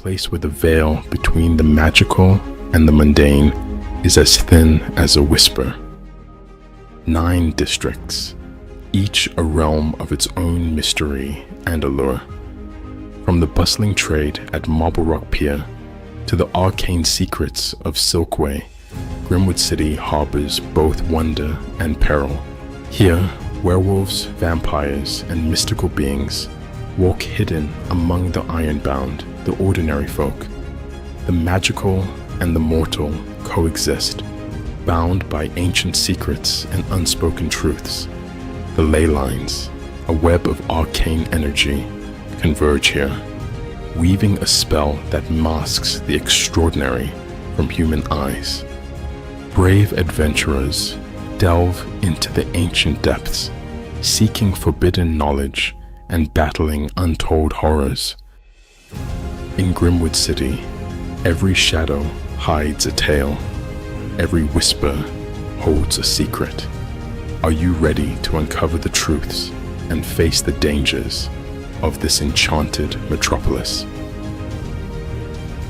place where the veil between the magical and the mundane is as thin as a whisper. 9 districts, each a realm of its own mystery and allure. From the bustling trade at Marble Rock Pier to the arcane secrets of Silkway, Grimwood City harbors both wonder and peril. Here, werewolves, vampires, and mystical beings walk hidden among the ironbound, the ordinary folk. The magical and the mortal coexist, bound by ancient secrets and unspoken truths. The ley lines, a web of arcane energy, converge here, weaving a spell that masks the extraordinary from human eyes. Brave adventurers delve into the ancient depths, seeking forbidden knowledge and battling untold horrors. In Grimwood City, every shadow hides a tale. Every whisper holds a secret. Are you ready to uncover the truths and face the dangers of this enchanted metropolis?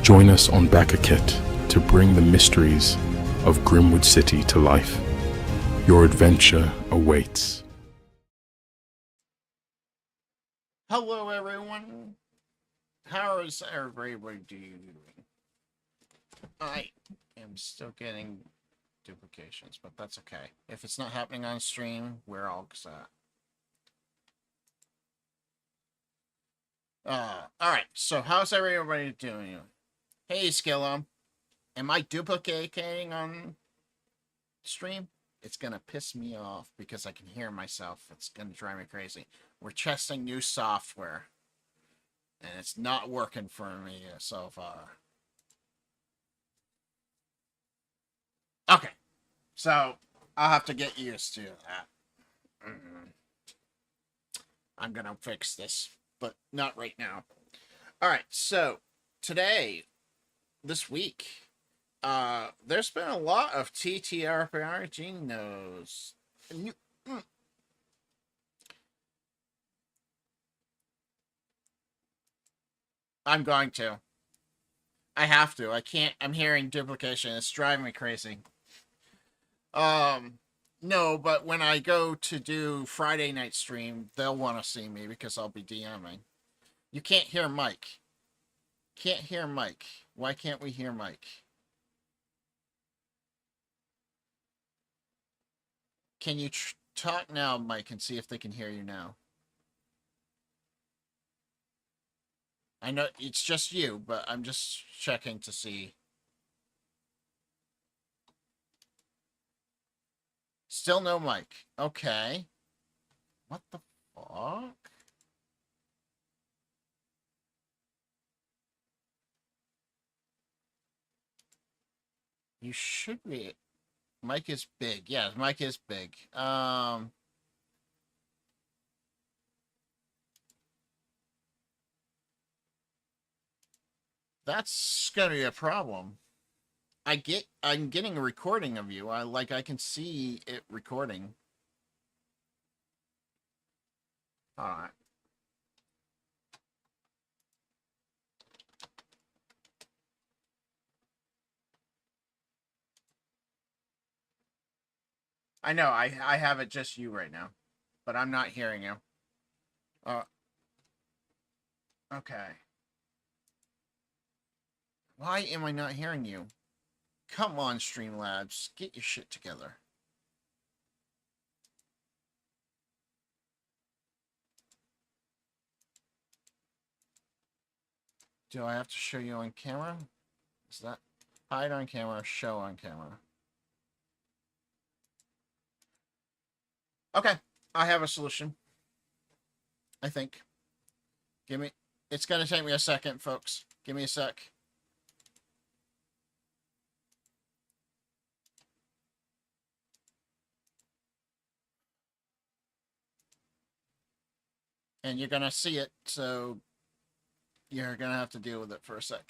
Join us on Backakit to bring the mysteries of Grimwood City to life. Your adventure awaits. Hello everyone, how is everybody doing? I am still getting duplications, but that's okay. If it's not happening on stream, we're all set. Alright, so how's everybody doing? Hey Skillum, am I duplicating on stream? It's gonna piss me off because I can hear myself. It's gonna drive me crazy. We're testing new software, and it's not working for me so far. Okay, so I'll have to get used to that. I'm gonna fix this, but not right now. Alright, so today, this week, there's been a lot of TTRPG news. I'm going to. I have to. I can't. I'm hearing duplication. It's driving me crazy. No, but when I go to do Friday night stream, they'll want to see me because I'll be DMing. You can't hear Mike. Can't hear Mike. Why can't we hear Mike? Can you talk now, Mike, and see if they can hear you now? I know it's just you, but I'm just checking to see. Still no mic. Okay. What the fuck? You should be. Mic is big. Yeah, mic is big. That's gonna be a problem. I'm getting a recording of you. I can see it recording. Alright. I know, I have it just you right now. But I'm not hearing you. Okay. Why am I not hearing you? Come on, Streamlabs. Get your shit together. Do I have to show you on camera? Is that hide on camera, show on camera? Okay, I have a solution. I think. It's gonna take me a second, folks. Give me a sec. And you're gonna see it, so you're gonna have to deal with it for a sec.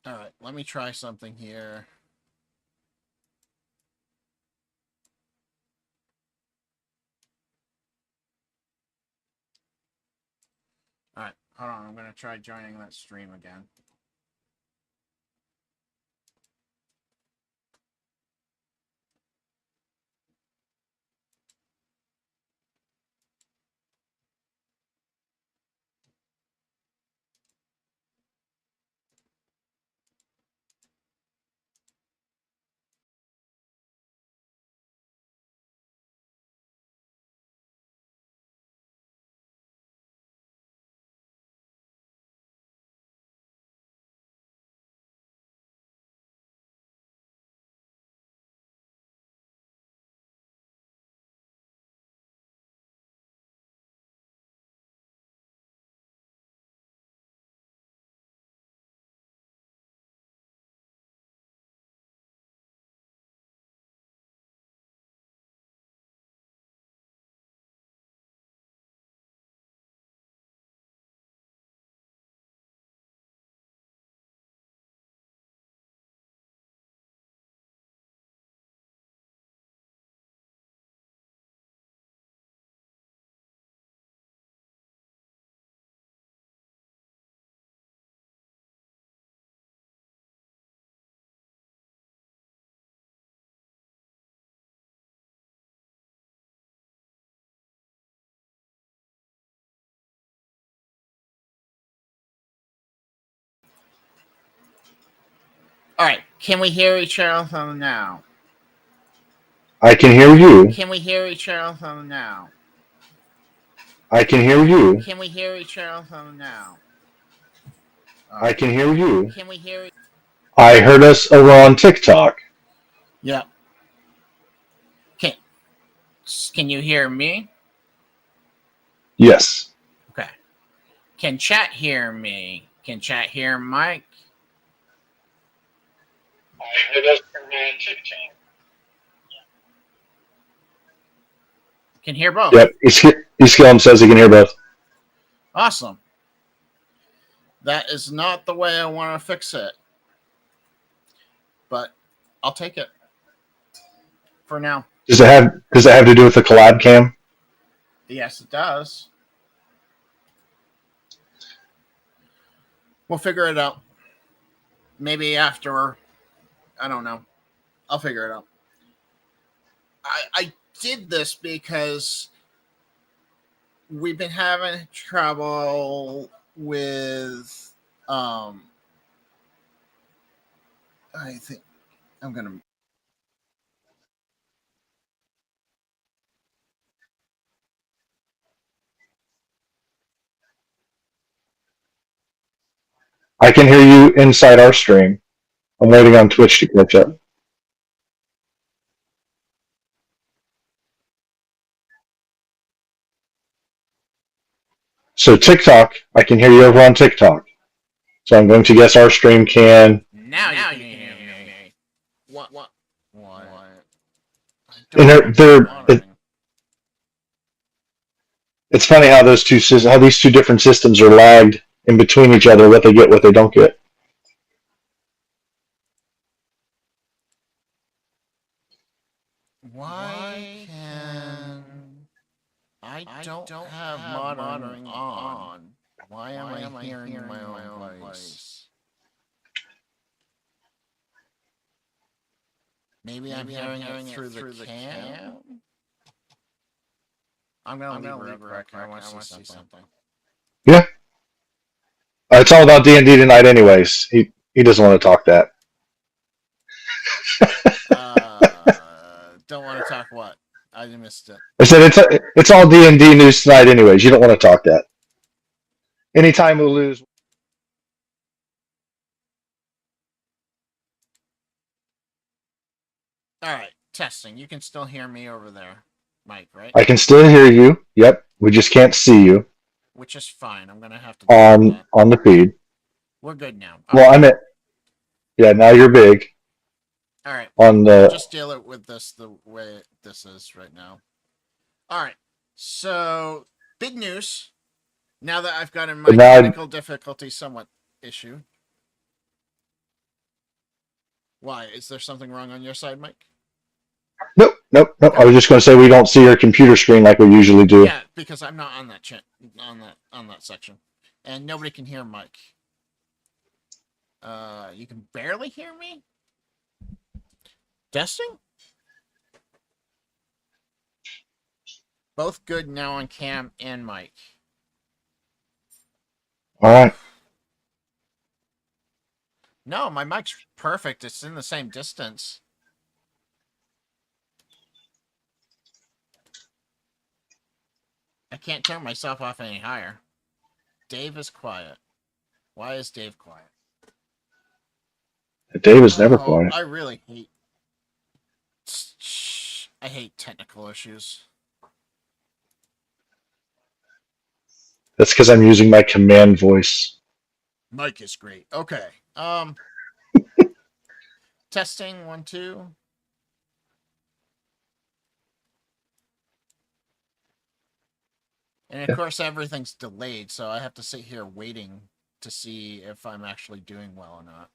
All right, let me try something here. All right, hold on. I'm going to try joining that stream again. All right, can we hear each other now? I can hear you. Can we hear each other now? I can hear you. Can we hear each other now? I can hear you. Can we hear? I heard us over on TikTok. Yeah. Can you hear me? Yes. Okay. Can chat hear me? Can chat hear Mike? I heard us over on TikTok. Can hear both. Yep. Eskilum says he can hear both. Awesome. That is not the way I want to fix it. But I'll take it. For now. Does it have to do with the collab cam? Yes, it does. We'll figure it out. Maybe after. I don't know. I'll figure it out. I did this because we've been having trouble with I think I'm gonna I can hear you inside our stream. I'm waiting on Twitch to catch up. So TikTok, I can hear you over on TikTok. So I'm going to guess our stream can. now you can hear me. What? And it's funny how these two different systems are lagged in between each other. What they get, what they don't get. Why can I don't have monitoring on? Why am I hearing my own voice? Maybe I'm hearing it through the cam? I'm gonna leave real quick. I want to see something. Yeah. It's all about D&D tonight anyways. He doesn't want to talk that. Don't want to talk what? I missed it. I said it's all D&D news tonight anyways. You don't want to talk that. Anytime we lose. All right, testing. You can still hear me over there, Mike, right? I can still hear you. Yep. We just can't see you. Which is fine. I'm gonna have to on the feed. We're good now. Well, I'm at. Yeah, now you're big. All right. We'll just deal it with this the way this is right now. All right. So big news. Now that I've gotten my technical difficulty somewhat issue. Why? Is there something wrong on your side, Mike? Nope. Okay. I was just going to say we don't see your computer screen like we usually do. Yeah, because I'm not on that on that section, and nobody can hear Mike. You can barely hear me. Testing. Both good now on Cam and Mike. All right. No, my mic's perfect. It's in the same distance. I can't turn myself off any higher. Dave is quiet. Why is Dave quiet? Dave is never quiet. I really hate. I hate technical issues. That's because I'm using my command voice. Mike is great. Okay. Testing 1, 2. And of course, everything's delayed, so I have to sit here waiting to see if I'm actually doing well or not.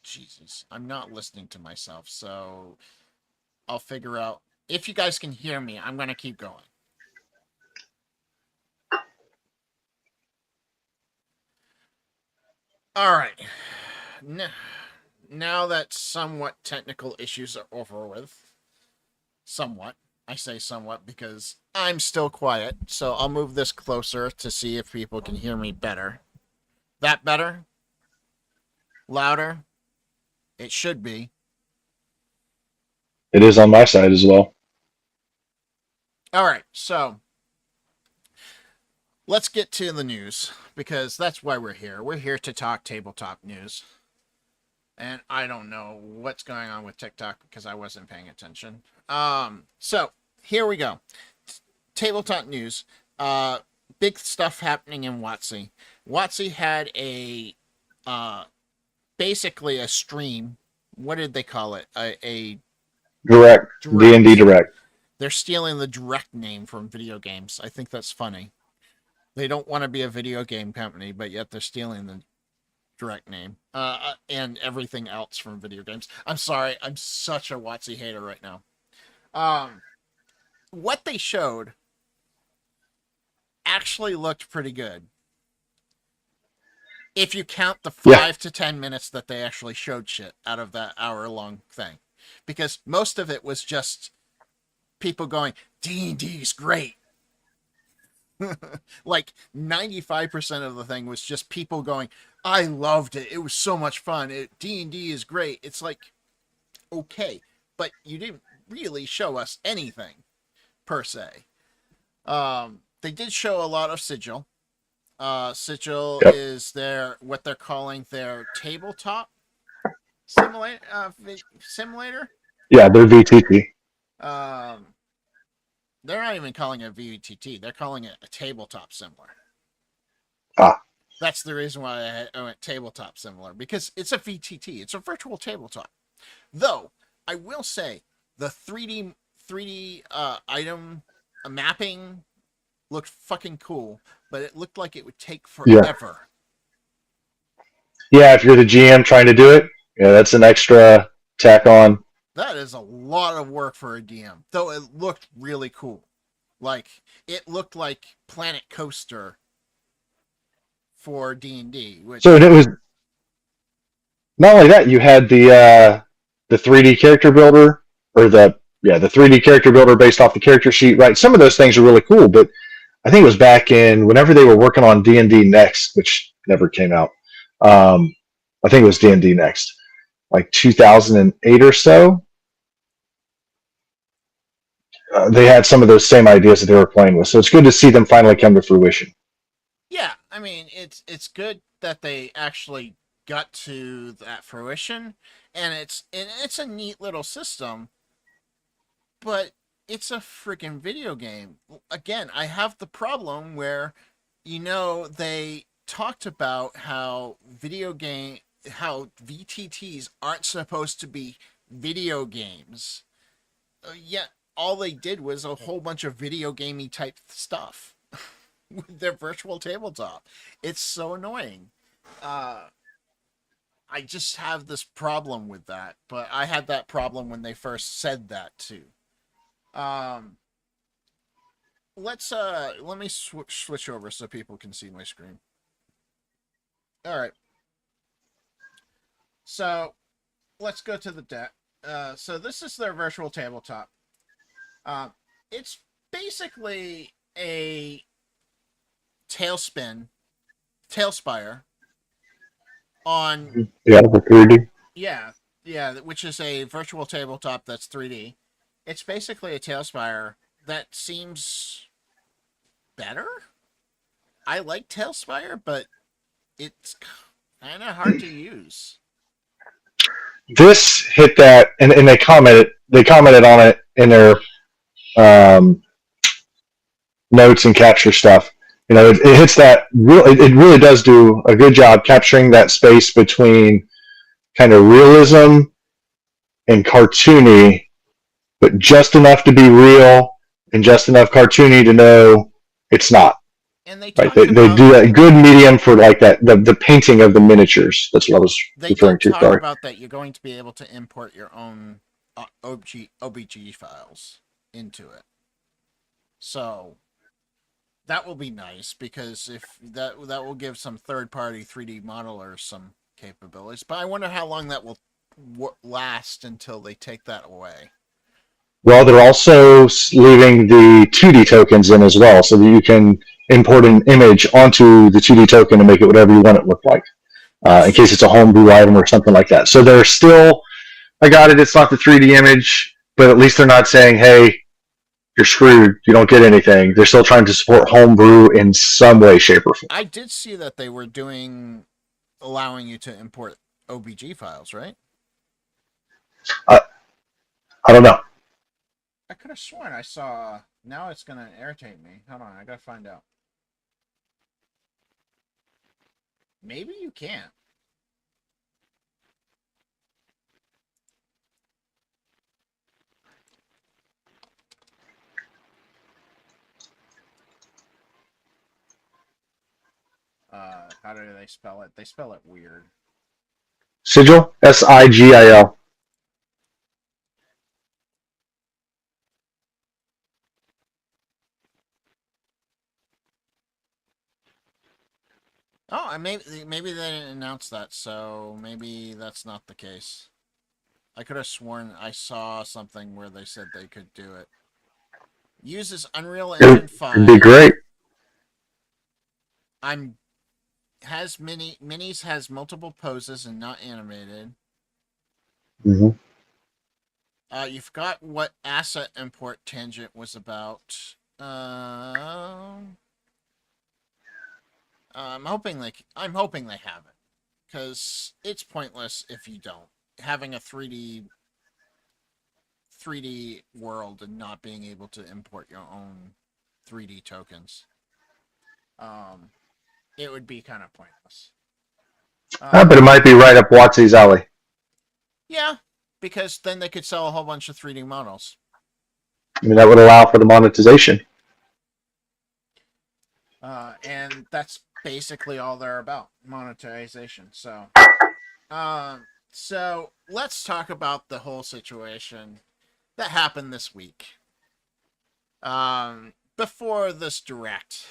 Jesus, I'm not listening to myself, so I'll figure out. If you guys can hear me, I'm going to keep going. All right. Now that somewhat technical issues are over with, somewhat, I say somewhat because I'm still quiet, so I'll move this closer to see if people can hear me better. That better? Louder? It should be. It is on my side as well. All right, so let's get to the news because that's why we're here. We're here to talk tabletop news. And I don't know what's going on with TikTok because I wasn't paying attention. So here we go. Tabletop news. Big stuff happening in WotC. WotC had a basically a stream. What did they call it? A Direct. D&D Direct. They're stealing the direct name from video games. I think that's funny. They don't want to be a video game company, but yet they're stealing the direct name and everything else from video games. I'm sorry, I'm such a WotC hater right now. What they showed actually looked pretty good. If you count the 5 to 10 minutes that they actually showed shit out of that hour-long thing. Because most of it was just people going, D&D's great. Like 95% of the thing was just people going, I loved it. It was so much fun. D&D is great. It's like, okay, but you didn't really show us anything per se. They did show a lot of Sigil. Sigil is what they're calling their tabletop simulator. Yeah, they're VTT. They're not even calling it VTT. They're calling it a tabletop similar. That's the reason why I went tabletop similar, because it's a VTT. It's a virtual tabletop. Though, I will say, the 3D item mapping looked fucking cool, but it looked like it would take forever. Yeah, if you're the GM trying to do it, that's an extra tack on. That is a lot of work for a DM, though it looked really cool. Like, it looked like Planet Coaster for D&D. So it was not only that, you had the 3D character builder, or the 3D character builder based off the character sheet, right? Some of those things are really cool, but I think it was back in whenever they were working on D&D Next, which never came out. I think it was D&D Next, like 2008 or so. They had some of those same ideas that they were playing with, so it's good to see them finally come to fruition. Yeah, I mean, it's good that they actually got to that fruition, and it's a neat little system, but it's a freaking video game. Again, I have the problem where, they talked about how VTTs aren't supposed to be video games. Yet all they did was a whole bunch of video gamey type stuff. with their virtual tabletop. It's so annoying. I just have this problem with that, but I had that problem when they first said that too. Um, let me switch over so people can see my screen. All right, so let's go to the deck. So this is their virtual tabletop. Uh, it's basically a tailspire on Yeah, the 3D. yeah, yeah, which is a virtual tabletop that's 3D. It's basically a tailspire that seems better. I like tailspire, but it's kind of hard to use. This hit that, and they commented on it in their um, notes and capture stuff. It hits that it really does do a good job capturing that space between kind of realism and cartoony, but just enough to be real and just enough cartoony to know it's not. And they Right? talked They about do that good medium for like that the painting of the miniatures. That's what I was they referring did to. talk Sorry. about that you're going to be able to import your own OBG files into it. So that will be nice because if that will give some third-party 3D modelers some capabilities. But I wonder how long that will last until they take that away. Well, they're also leaving the 2D tokens in as well, so that you can import an image onto the 2D token and make it whatever you want it to look like, in case it's a homebrew item or something like that. So they're still, I got it, it's not the 3D image, but at least they're not saying, hey, you're screwed, you don't get anything. They're still trying to support homebrew in some way, shape, or form. I did see that they were allowing you to import OBG files, right? I, I don't know. I could have sworn I saw. Now it's gonna irritate me. Hold on, I gotta find out. Maybe you can't. How do they spell it? They spell it weird. Sigil? Sigil. Oh, maybe they didn't announce that, so maybe that's not the case. I could have sworn I saw something where they said they could do it. Uses Unreal Engine It'd be 5. great. Minis has multiple poses and not animated. Mm-hmm. You forgot what asset import tangent was about. I'm hoping they have it, because it's pointless if you don't. Having a 3D world and not being able to import your own 3D tokens, it would be kind of pointless. But it might be right up Watsy's alley. Yeah, because then they could sell a whole bunch of 3D models. I mean, that would allow for the monetization. And that's basically all they're about, monetization. So let's talk about the whole situation that happened this week. Before this direct.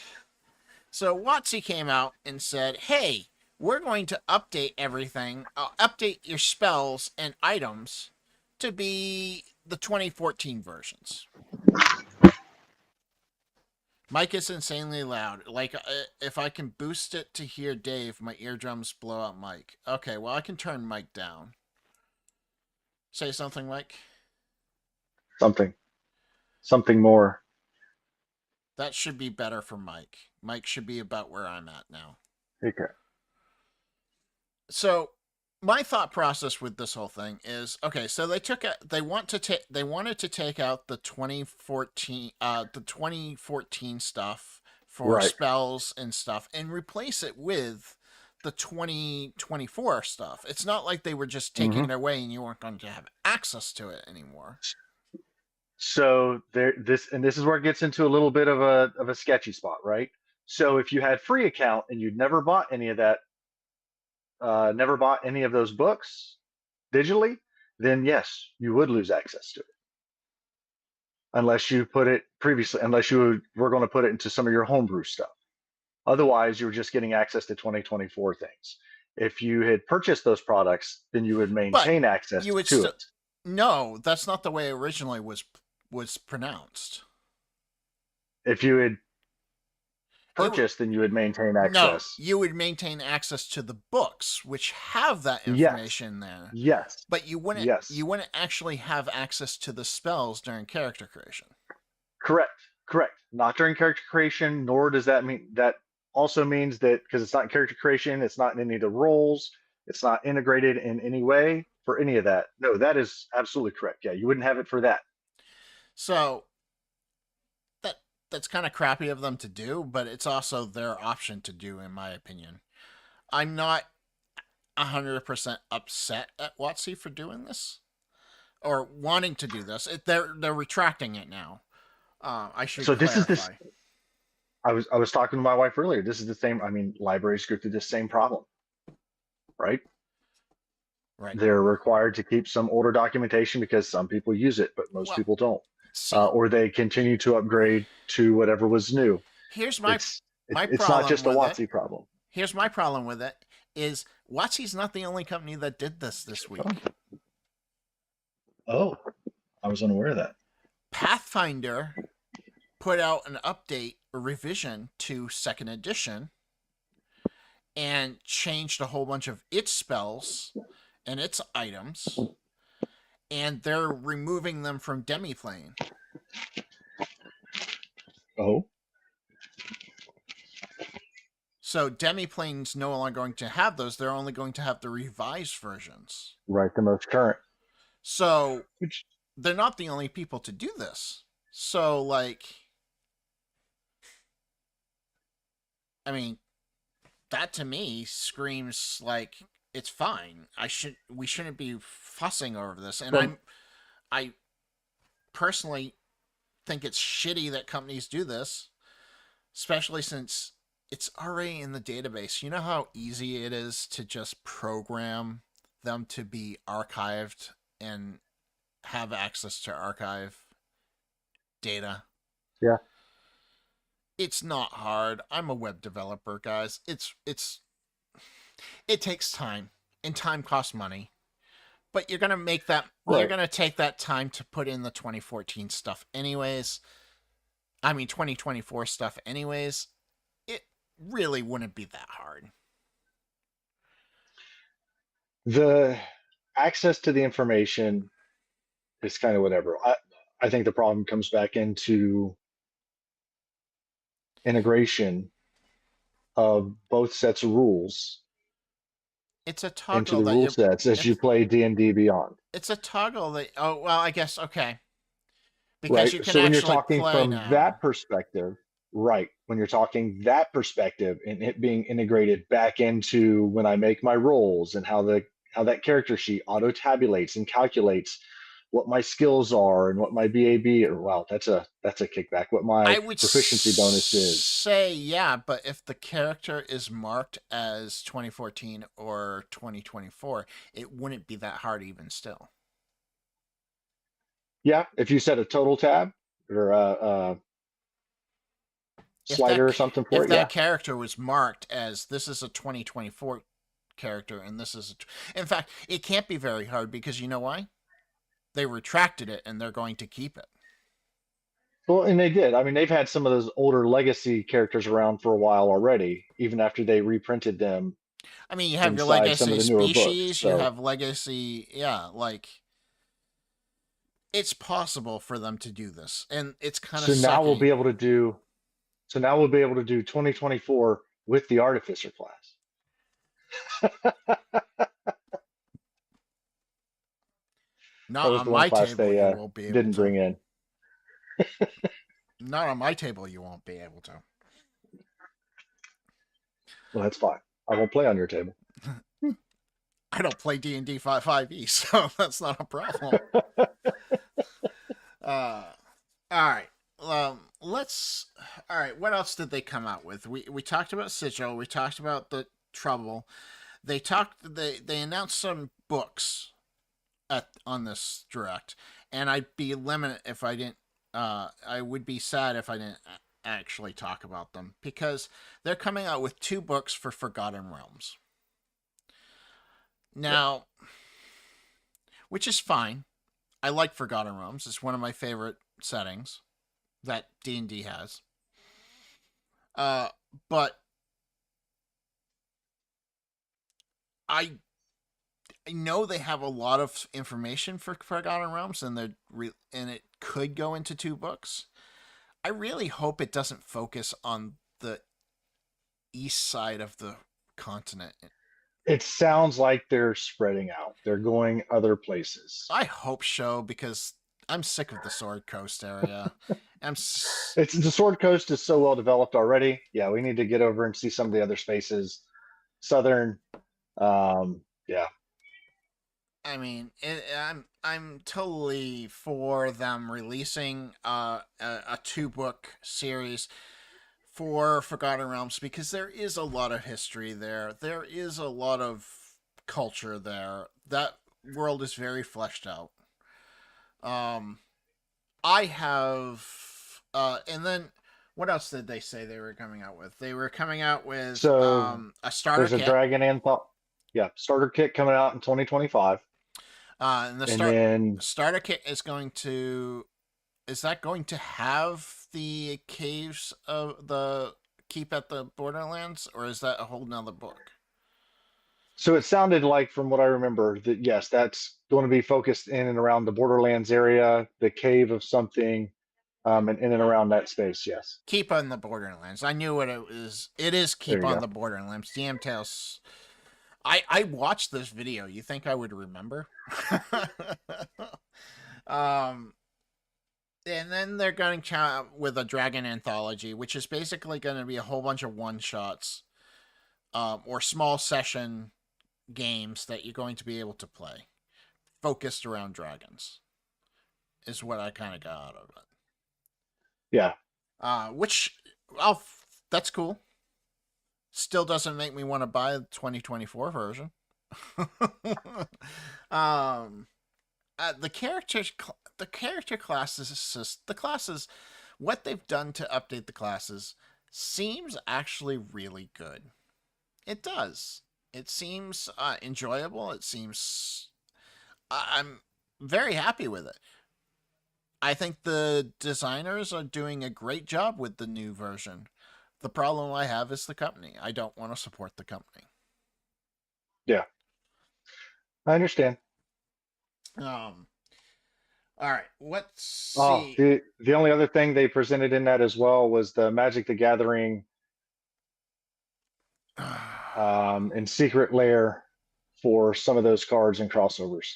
So Watsy came out and said, hey, we're going to update everything, update your spells and items to be the 2014 versions. Mike is insanely loud. Like, if I can boost it to hear Dave, my eardrums blow out Mike. Okay, well, I can turn Mike down. Say something, Mike. Something more. That should be better for Mike. Mike should be about where I'm at now. Okay. So, my thought process with this whole thing is, okay, so they wanted to take out the 2014 stuff for Right. spells and stuff and replace it with the 2024 stuff. It's not like they were just taking it away and you weren't going to have access to it anymore. So this is where it gets into a little bit of a sketchy spot, right? So if you had free account and you'd never bought any of that, never bought any of those books digitally, then yes, you would lose access to it. Unless you put it previously, unless you were going to put it into some of your homebrew stuff. Otherwise, you were just getting access to 2024 things. If you had purchased those products, then you would maintain access you would to it. No, that's not the way it originally was pronounced. If you had purchased, then you would maintain access. No, you would maintain access to the books, which have that information there. Yes. But you wouldn't. Yes. You wouldn't actually have access to the spells during character creation. Correct. Not during character creation, nor does that mean that also means that because it's not in character creation, it's not in any of the roles, it's not integrated in any way for any of that. No, that is absolutely correct. Yeah, you wouldn't have it for that. So that's kind of crappy of them to do, but it's also their option to do, in my opinion. I'm not 100% upset at WotC for doing this or wanting to do this. They're retracting it now. I should. So clarify. This is this. I was talking to my wife earlier. This is the same. I mean, libraries go through the same problem, right? Right. They're required to keep some older documentation because some people use it, but most people don't. Or they continue to upgrade to whatever was new. Here's my problem. It's not just a WotC problem. Here's my problem with it: is WotC's not the only company that did this week. Oh, I was unaware of that. Pathfinder put out an update, a revision to 2nd edition, and changed a whole bunch of its spells and its items, and they're removing them from Demiplane. Oh. So Demiplane's no longer going to have those. They're only going to have the revised versions. Right, the most current. So they're not the only people to do this. So, like, I mean, that to me screams like it's fine. We shouldn't be fussing over this. And I personally think it's shitty that companies do this, especially since it's already in the database. You know how easy it is to just program them to be archived and have access to archive data? Yeah. It's not hard. I'm a web developer, guys. It takes time, and time costs money. But you're gonna make that. Right. You're gonna take that time to put in the 2014 stuff, anyways. I mean, 2024 stuff, anyways. It really wouldn't be that hard. The access to the information is kind of whatever. I think the problem comes back into integration of both sets of rules. It's a toggle into the rule sets as you play D&D Beyond. It's a toggle that. Oh well, I guess okay. Because right. you can so when actually you're talking play from now. that perspective, right? When you're talking that perspective and it being integrated back into when I make my rolls and how that character sheet auto tabulates and calculates what my skills are and what my BAB or wow, that's a kickback. What my proficiency bonus is. Say yeah, but if the character is marked as 2014 or 2024, it wouldn't be that hard even still. Yeah, if you set a total tab or a slider or something for it. If that character was marked as this is a 2024 character and this is in fact, it can't be very hard because you know why? They retracted it and they're going to keep it. Well, and they did. I mean, they've had some of those older legacy characters around for a while already, even after they reprinted them. I mean, you have your legacy species, books, so. You have legacy, like it's possible for them to do this, and it's kind of. So now we'll be able to do 2024 with the Artificer class. Not on my table, you won't be able didn't to. Bring in. Not on my table, you won't be able to. Well, that's fine. I won't play on your table. I don't play D&D 5e, so that's not a problem. All right. let's. All right. What else did they come out with? We talked about Sigil. We talked about the Trouble. They announced some books on this direct, and I'd be limited if I didn't. I would be sad if I didn't actually talk about them because they're coming out with 2 books for Forgotten Realms Yep. now, which is fine. I like Forgotten Realms. It's one of my favorite settings that D&D has. Uh, but I I know they have a lot of information for Forgotten Realms, and and it could go into 2 books. I really hope it doesn't focus on the east side of the continent. It sounds like they're spreading out. They're going other places. I hope so because I'm sick of the Sword Coast area. I'm It's the Sword Coast is so well developed already. Yeah, we need to get over and see some of the other spaces. Southern, yeah, I mean, I'm totally for them releasing a 2 book series for Forgotten Realms because there is a lot of history there. There is a lot of culture there. That world is very fleshed out. Um, I have, and then what else did they say they were coming out with? They were coming out with so a starter there's a kit. Dragon yeah, starter kit coming out in 2025, And the and then starter kit is that going to have the caves of the keep at the Borderlands, or is that a whole nother book? so it sounded like from what I remember that yes, that's going to be focused in and around the Borderlands area, the cave of something, and in and around that space. Yes, Keep on the Borderlands. I knew what it was. It is there Keep you on go. the Borderlands. DM Tales. I watched this video. You think I would remember? um, and then they're going to come out with a Dragon Anthology, which is basically going to be a whole bunch of one shots, or small session games that you're going to be able to play, focused around dragons. Is what I kind of got out of it. Yeah, Which, oh, that's cool. Still doesn't make me want to buy the 2024 version. um, the character classes, what they've done to update the classes seems actually really good. It does. It seems enjoyable. It seems I'm very happy with it. I think the designers are doing a great job with the new version. The problem I have is the company. I don't want to support the company. yeah, I understand. Um. All right. Let's Oh, see. the only other thing they presented in that as well was the Magic the Gathering and Secret Lair for some of those cards and crossovers.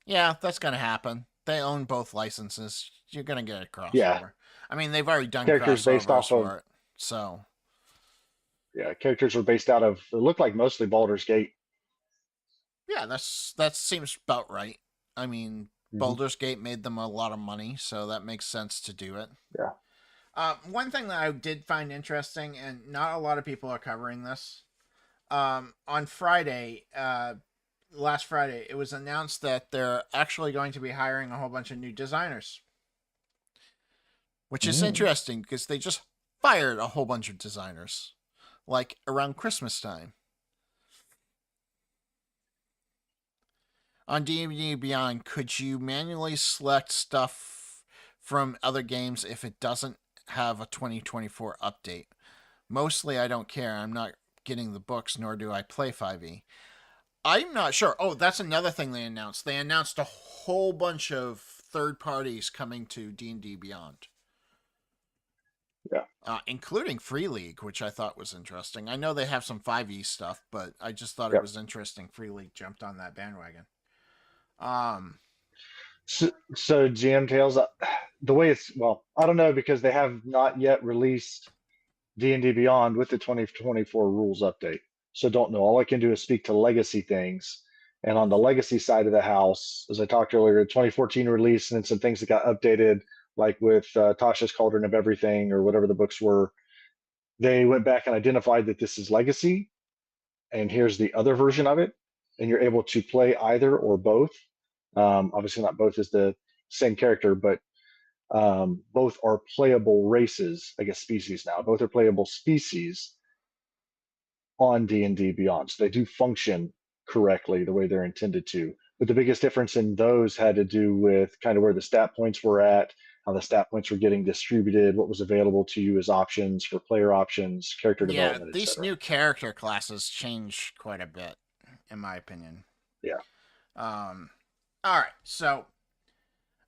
Yeah, that's gonna happen. They own both licenses. You're gonna get a Yeah, crossover. I mean, they've already done characters based crossovers off of for it, so yeah, characters were based out of it looked like mostly Baldur's Gate. yeah, that seems about right. I mean, Hmm. Baldur's Gate made them a lot of money, so that makes sense to do it. Yeah. One thing that I did find interesting, and not a lot of people are covering this, on Friday, last Friday, it was announced that they're actually going to be hiring a whole bunch of new designers, which is Mm. interesting because they just fired a whole bunch of designers, like around Christmas time. On D&D Beyond, could you manually select stuff from other games if it doesn't have a 2024 update? Mostly, I don't care. I'm not getting the books, nor do I play 5e. I'm not sure. Oh, that's another thing they announced. They announced a whole bunch of third parties coming to D&D Beyond, Yeah. including Free League, which I thought was interesting. I know they have some 5e stuff, but I just thought it Yep. was interesting. Free League jumped on that bandwagon. Um, So GM Tales, the way it's well, I don't know because they have not yet released D&D Beyond with the 2024 rules update. So don't know. All I can do is speak to legacy things. And on the legacy side of the house, as I talked earlier, 2014 release and some things that got updated, like with Tasha's Cauldron of Everything or whatever the books were, they went back and identified that this is legacy, and here's the other version of it, and you're able to play either or both. Obviously, not both is the same character, but both are playable races, I guess species now. Both are playable species on D&D Beyond. So they do function correctly the way they're intended to. But the biggest difference in those had to do with kind of where the stat points were at, how the stat points were getting distributed, what was available to you as options for player options, character Yeah, development, these etc. new character classes change quite a bit, in my opinion. Yeah. All right, so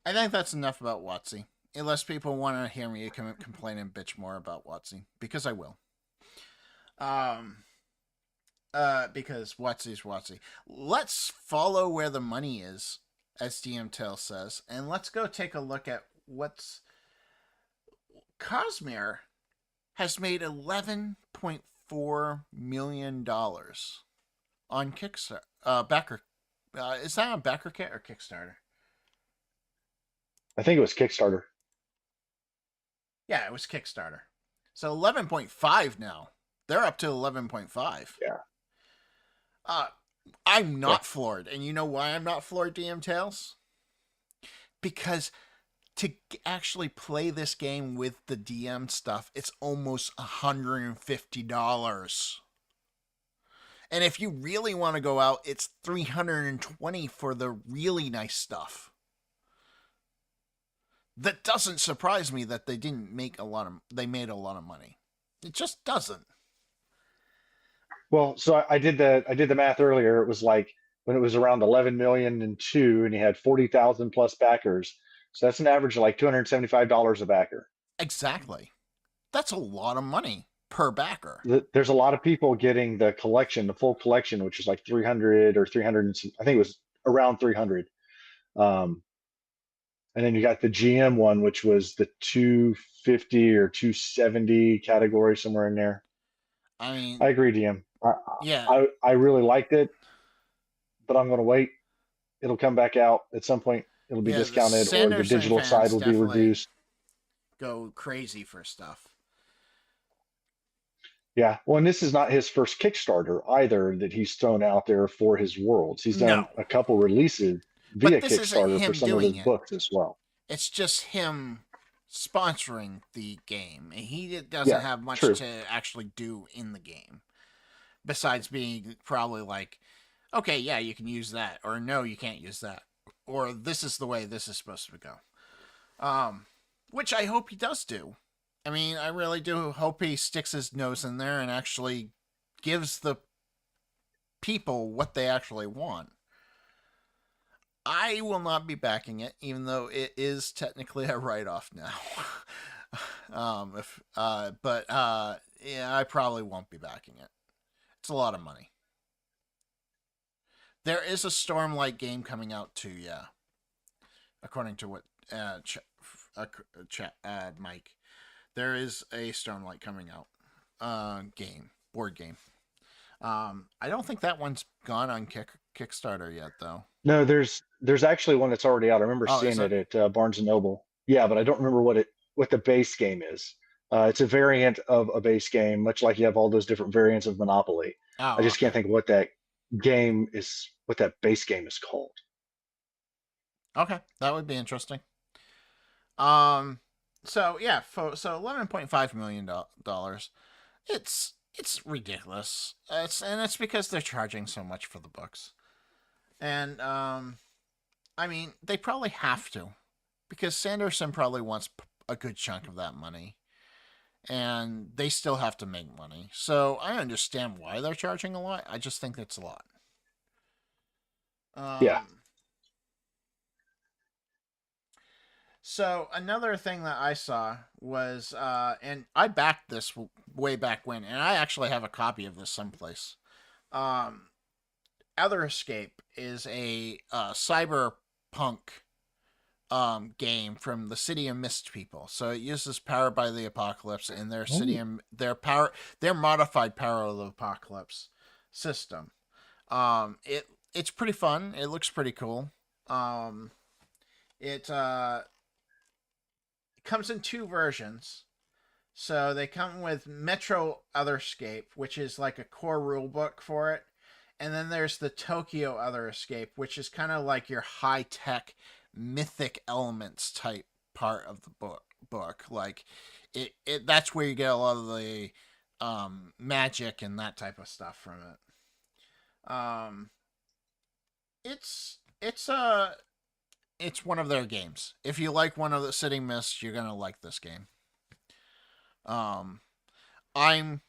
I think that's enough about WotC. Unless people want to hear me complain and bitch more about WotC, because I will. Because WotC's WotC. Let's follow where the money is, as DM Tail says, and let's go take a look at what's Cosmere has made $11.4 million on Kickstarter. Backer. Is that on Backer Kit or Kickstarter? I think it was Kickstarter. Yeah, it was Kickstarter. So 11.5 now. They're up to 11.5. Yeah. I'm not floored. And you know why I'm not floored, DM Tales? Because to actually play this game with the DM stuff, it's almost $150. And if you really want to go out, it's $320 for the really nice stuff. That doesn't surprise me that they made a lot of money. It just doesn't. Well, so I did the math earlier. It was like when it was around 11 million and two, and he had 40,000 plus backers. So that's an average of like $275 a backer. Exactly. That's a lot of money per backer. There's a lot of people getting the collection, the full collection, which is like 300 or 300. I think it was around 300. And then you got the GM one, which was the 250 or 270 category, somewhere in there. I mean, I agree, DM. yeah. I really liked it, but I'm going to wait. It'll come back out at some point. It'll be discounted, or the digital side will be reduced. Go crazy for stuff. Yeah. Well, and this is not his first Kickstarter either that he's thrown out there for his worlds. He's done a couple releases via Kickstarter for some of his books as well. It's just him sponsoring the game. He doesn't have much to actually do in the game. Besides being probably like, okay, yeah, you can use that. Or no, you can't use that. Or this is the way this is supposed to go. Which I hope he does do. I mean, I really do hope he sticks his nose in there and actually gives the people what they actually want. I will not be backing it, even though it is technically a write-off now. Yeah, I probably won't be backing it. It's a lot of money. There is a Stormlight game coming out too, yeah. According to what Mike, there is a Stormlight coming out. Board game. I don't think that one's gone on Kickstarter yet, though. No, there's actually one that's already out. I remember seeing it at Barnes and Noble. Yeah, but I don't remember what the base game is. It's a variant of a base game, much like you have all those different variants of Monopoly. I just can't think of what that base game is called. Okay, that would be interesting. So yeah, so $11.5 million. It's ridiculous. It's because they're charging so much for the books. And I mean, they probably have to, because Sanderson probably wants a good chunk of that money, and they still have to make money. So I understand why they're charging a lot. I just think that's a lot. Yeah. So another thing that I saw was, and I backed this way back when, and I actually have a copy of this someplace. Other Escape is a cyberpunk game from the City of Mist people. So it uses Powered by the Apocalypse in their their modified Power of the Apocalypse system. It it's pretty fun. It looks pretty cool. Um, it comes in two versions. So they come with Metro Otherscape, which is like a core rule book for it. And then there's the Tokyo Otherscape, which is kind of like your high tech mythic elements type part of the book. Like it that's where you get a lot of the magic and that type of stuff from it. It's it's one of their games. If you like one of the City Mists, you're gonna like this game. Um, I'm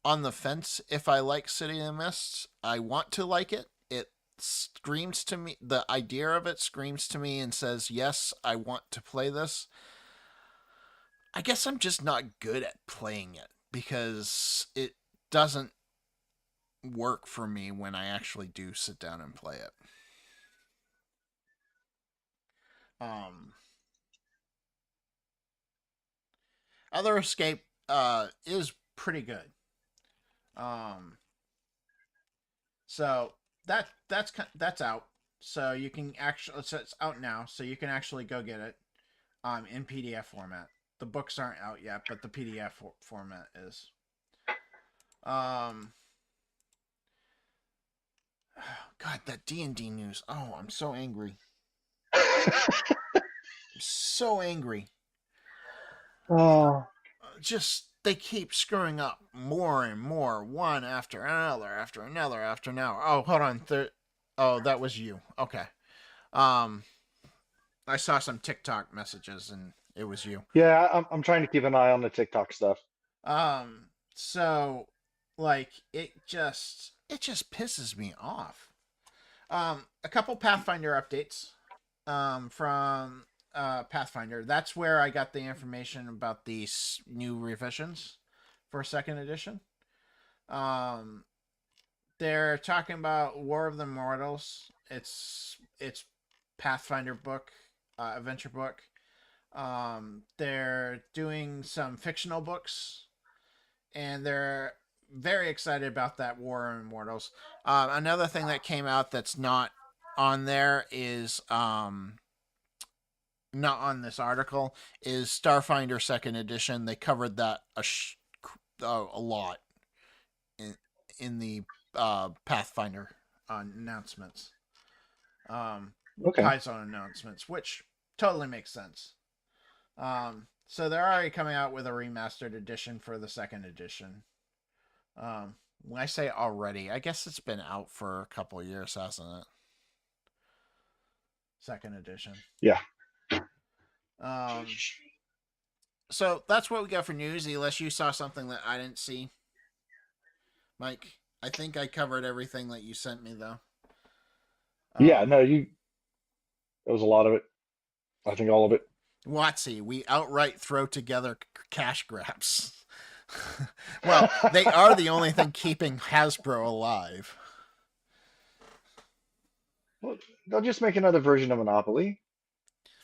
on the fence if I like City of Mists. I want to like it. It screams to me, the idea of it screams to me and says, yes, I want to play this. I guess I'm just not good at playing it because it doesn't work for me when I actually do sit down and play it. Um, Other Escape is pretty good. Um, so that's out. So you can actually it's out now. So you can actually go get it in PDF format. The books aren't out yet, but the PDF format is. Um, God, that D&D news. Oh, I'm so angry. I'm so angry. Oh, Just they keep screwing up more and more, one after another, after another, after another. Oh, hold on. Oh, that was you. Okay. Um, I saw some TikTok messages and it was you. yeah, I'm trying to keep an eye on the TikTok stuff. So like it just pisses me off. A couple Pathfinder updates from Pathfinder. That's where I got the information about these new revisions for second edition. Um, they're talking about War of the Mortals. It's Pathfinder book, adventure book. They're doing some fictional books, and they're very excited about that War of Immortals. Another thing that came out that's not on there is not on this article is Starfinder Second Edition. They covered that a lot in the Pathfinder announcements, Okay. Paizo announcements, which totally makes sense. So they're already coming out with a remastered edition for the second edition. When I say already, I guess it's been out for a couple of years, hasn't it? Second edition. Yeah. So that's what we got for news, unless you saw something that I didn't see. Mike, I think I covered everything that you sent me, though. Yeah, no, that was a lot of it. I think all of it. WotC, we outright throw together cash grabs. Well, they are the only thing keeping Hasbro alive. Well, they'll just make another version of Monopoly.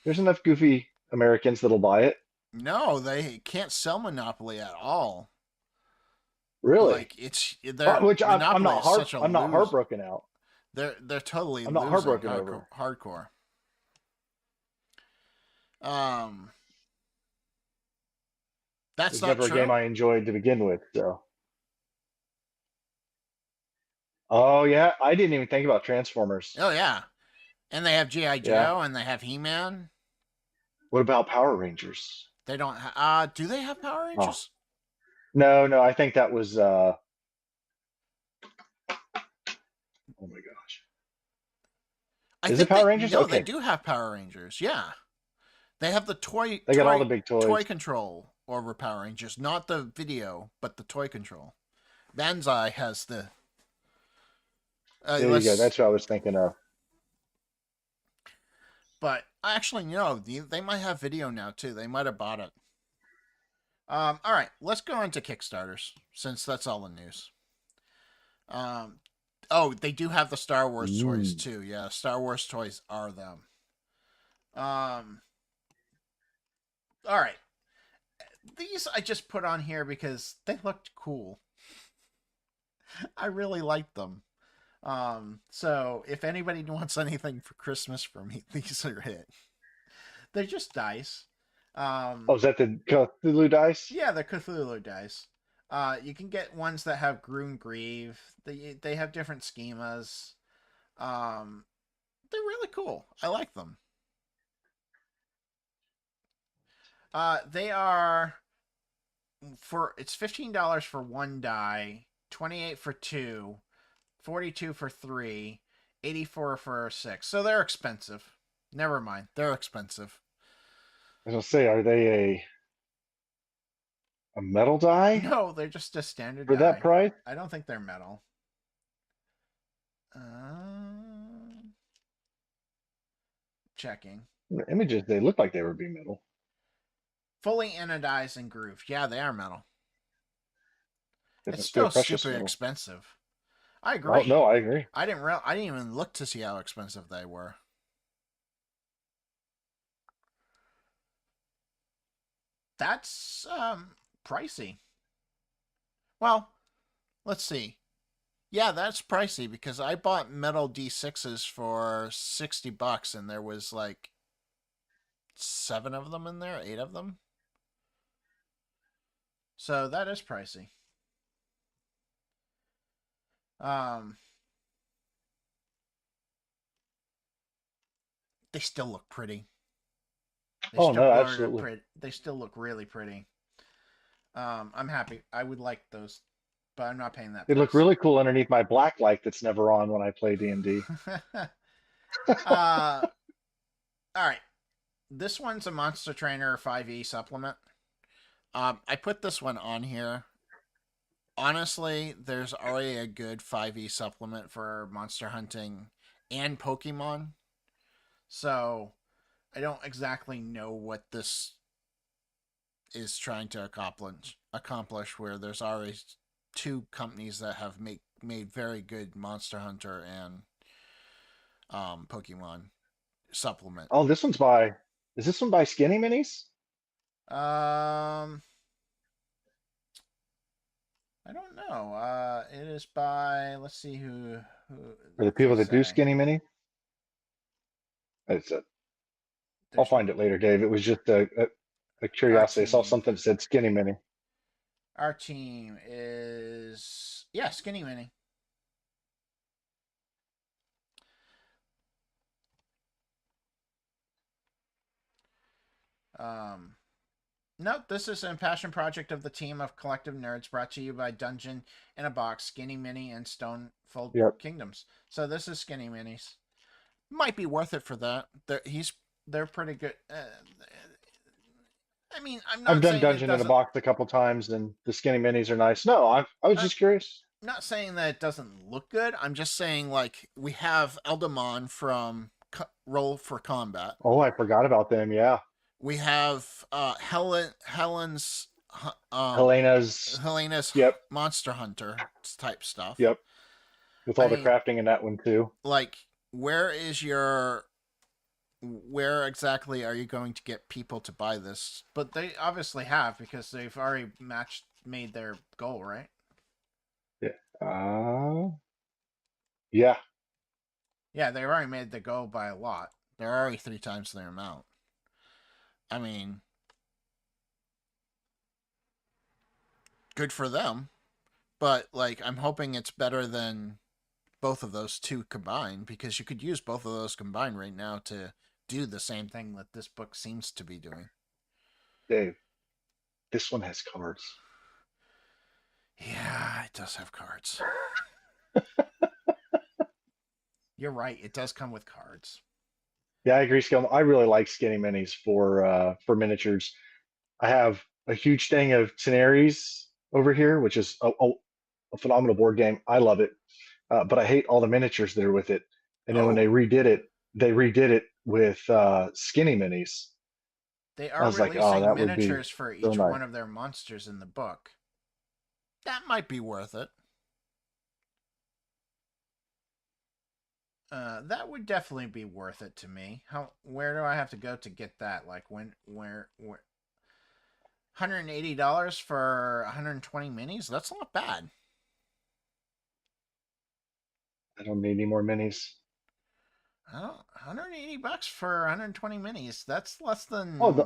There's enough goofy Americans that'll buy it. No, they can't sell Monopoly at all. Really? Like their Which Monopoly is such a I'm not lose. heartbroken out. They're totally I'm not losing heartbroken over. hardcore. That's It's not never true. a game I enjoyed to begin with. So. Oh yeah, I didn't even think about Transformers. Oh yeah, and they have GI Joe Yeah. and they have He-Man. What about Power Rangers? They don't. Do they have Power Oh, Rangers? no, I think that was. Oh my gosh, I is think it Power they Rangers? no, they Okay, do have Power Rangers. Yeah, they have the they got all the big toys. toy control over Power Rangers, not the video, but the toy control. Banzai has the. There you go. That's what I was thinking of. But actually, no, they might have video now too. They might have bought it. All right, let's go on to Kickstarters since that's all the news. Oh, they do have the Star Wars toys too. Yeah, Star Wars toys are them. All right, these I just put on here because they looked cool. I really liked them. So if anybody wants anything for Christmas from me, these are it. They're just dice. Oh, is that the Cthulhu dice? Yeah, they're Cthulhu dice. You can get ones that have Grune Grieve. They have different schemas. Um, they're really cool. I like them. They are for it's $15 for one die, 28 for two, 42 for three, 84 for six. So they're expensive. Never mind, they're expensive. I was gonna say, are they a metal die No, they're just a standard for that die. price? I don't think they're metal. Uh, checking. The images, they look like they would be metal. Fully anodized and grooved. Yeah, they are metal. It It's must be a still precious super metal. expensive. I Oh agree. no, I agree. I didn't even look to see how expensive they were. That's pricey. Well, let's see. Yeah, that's pricey because I bought metal D6s for $60 and there was like 7 of them in there, 8 of them. So that is pricey. Um they still look pretty. Oh no, absolutely. They still look really pretty. I'm happy. I would like those, but I'm not paying that They look price. really cool underneath my black light that's never on when I play D&D. All right. This one's a Monster Trainer 5e supplement. I put this one on here. Honestly, there's already a good 5e supplement for monster hunting and Pokemon. So I don't exactly know what this is trying to accomplish where there's already two companies that have made very good Monster Hunter and Pokemon supplement. Oh, this one's by. Is this one by Skinny Minis? Um, I don't know. It is by let's see who Or the what they people that do say. Skinny Mini? It's a, I'll There's find it later, Dave. It was just a our curiosity. I saw team. something that said Skinny Mini. Our team is yeah, Skinny Mini. Um, Nope, this is a passion project of the team of collective nerds brought to you by Dungeon in a Box, Skinny Mini, and Stonefold Yep. Kingdoms. So this is Skinny Minis. Might be worth it for that. They're pretty good. I mean, I'm I've not done saying it Dungeon in a doesn't. Box a couple times, and the Skinny Minis are nice. No, I was I'm just curious. not saying that it doesn't look good. I'm just saying like we have Eldamon from Roll for Combat. Oh, I forgot about them. Yeah. We have Helen's Helena's. Helena's Yep. Monster Hunter type stuff. Yep. With I all the mean, crafting in that one, too. like, where exactly are you going to get people to buy this? But they obviously have because they've already made their goal, right? Yeah. Yeah. Yeah, they've already made the goal by a lot. They're already 3 times their amount. I mean, good for them. But like, I'm hoping it's better than both of those two combined because you could use both of those combined right now to do the same thing that this book seems to be doing. Dave, this one has cards. Yeah, it does have cards. You're right. It does come with cards. Yeah, I agree, Scale. I really like Skinny Minis for miniatures. I have a huge thing of Tenaries over here, which is a phenomenal board game. I love it, but I hate all the miniatures that are with it. And then when Oh, they redid it with Skinny Minis. they I are was like, oh, releasing that would be miniatures for so each nice. one of their monsters in the book. That might be worth it. That would definitely be worth it to me. Where do I have to go to get that? Like where $180 for 120 minis? That's not bad. I don't need any more minis. Oh, $180 for 120 minis. That's less Oh, than.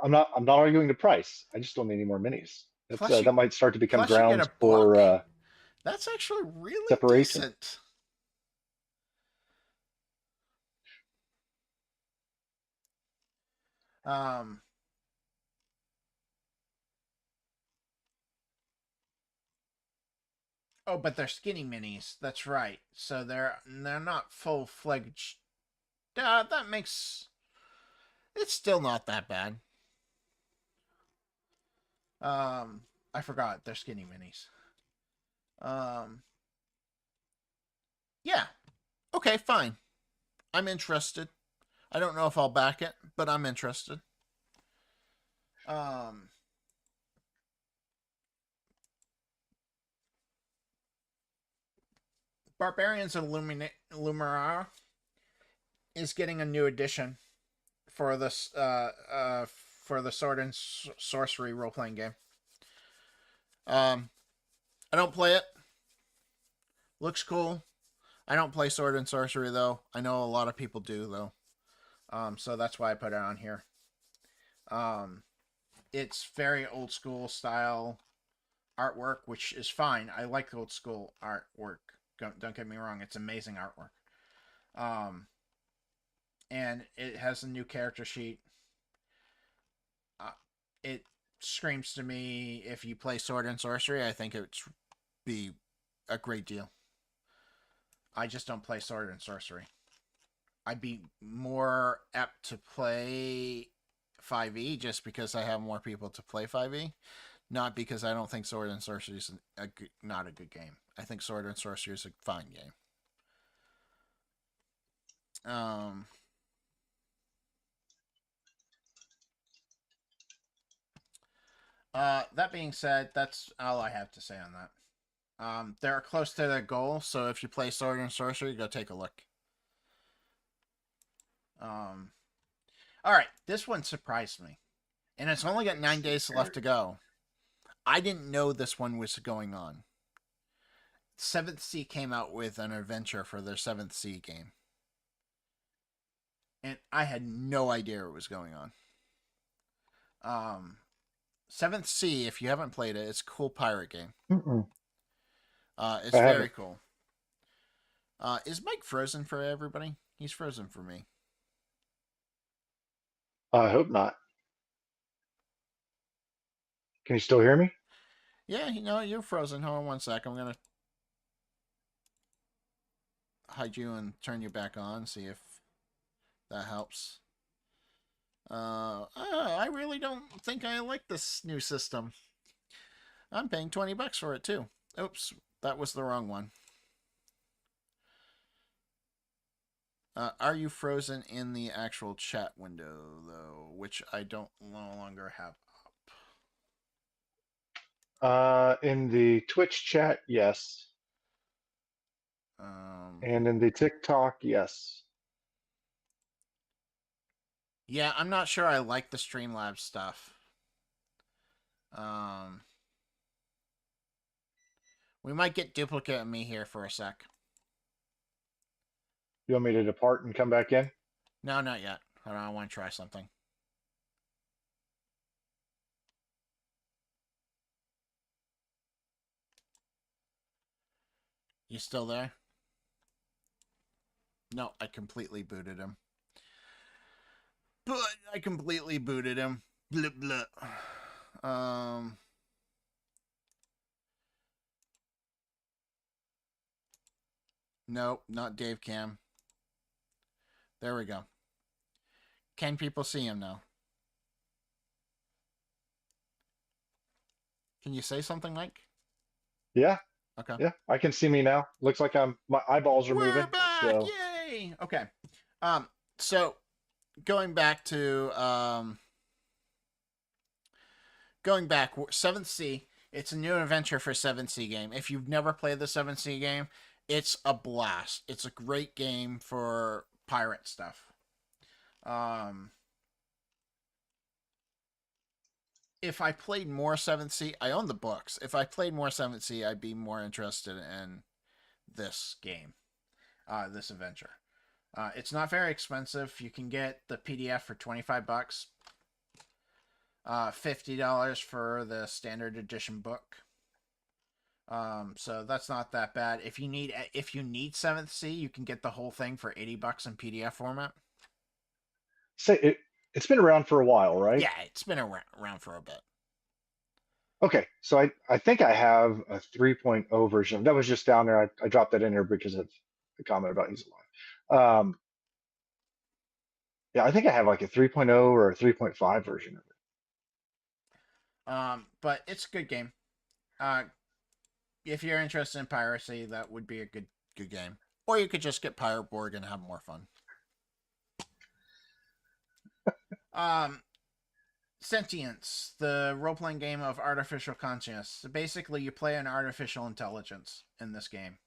I'm not arguing the price. I just don't need any more minis. That's Plus you that might start to become plus you get a grounds for book. That's actually really separation. decent. Um. Oh, but they're skinny minis. That's right. So they're not full fledged. That makes it's still not that bad. I forgot they're skinny minis. Um, yeah. Okay, fine. I'm interested. I don't know if I'll back it, but I'm interested. Um, Barbarians of Lumera is getting a new edition for this for the Sword and Sorcery role playing game. I don't play it. Looks cool. I don't play Sword and Sorcery though. I know a lot of people do though. So that's why I put it on here. Um, it's very old school style artwork, which is fine. I like old school artwork. Don't get me wrong; it's amazing artwork. Um, and it has a new character sheet. It screams to me if you play Sword and Sorcery, I think it'd be a great deal. I just don't play Sword and Sorcery. I'd be more apt to play 5e just because I have more people to play 5e, not because I don't think Sword and Sorcery is not a good game. I think Sword and Sorcery is a fine game. Um, that being said, that's all I have to say on that. They're close to their goal, so if you play Sword and Sorcery, go take a look. Um, all right, this one surprised me, and it's only got 9 days left to go. I didn't know this one was going on. Seventh Sea came out with an adventure for their Seventh Sea game, and I had no idea it was going on. Um, Seventh Sea, if you haven't played it, it's a cool pirate game. Mm-mm. It's I very haven't. cool. Is Mike frozen for everybody? He's frozen for me. I hope not. Can you still hear me? Yeah, you're frozen. Hold on one sec. I'm gonna hide you and turn you back on. See if that helps. I really don't think I like this new system. I'm paying $20 for it too. Oops, that was the wrong one. Are you frozen in the actual chat window though, which I don't no longer have In the Twitch chat, yes, up? and in the TikTok, yes. Yeah, I'm not sure I like the Streamlabs stuff. Um, we might get duplicate of me here for a sec. You want me to depart and come back in? No, not yet. Hold on, I want to try something. You still there? No, I completely booted him. But I completely booted him. Blip blip. Nope, not Dave Cam. There we go. Can people see him now? Can you say something, Mike? Yeah, Okay. yeah. I can see me now. Looks like my eyeballs are We're moving. back! So Yay! Okay. So going back to Seventh Sea. It's a new adventure for Seventh Sea game. If you've never played the Seventh Sea game, it's a blast. It's a great game for pirate stuff. Um, if I played more Seventh Sea, I own the books. If I played more Seventh Sea, I'd be more interested in this game, this adventure. It's not very expensive. You can get the PDF for $25, $50 for the standard edition book. So that's not that bad. If you need Seventh Sea, you can get the whole thing for $80 in PDF format. Say it's been around for a while, right? Yeah, it's been around for a bit. Okay, so I think I have a 3.0 version. That was just down there. I dropped that in there because of the comment about using live. Yeah, I think I have like a 3.0 or a 3.5 version of it. But it's a good game. If you're interested in piracy, that would be a good game. Or you could just get Pirate Borg and have more fun. Sentience, the role-playing game of artificial consciousness. So basically, you play an artificial intelligence in this game.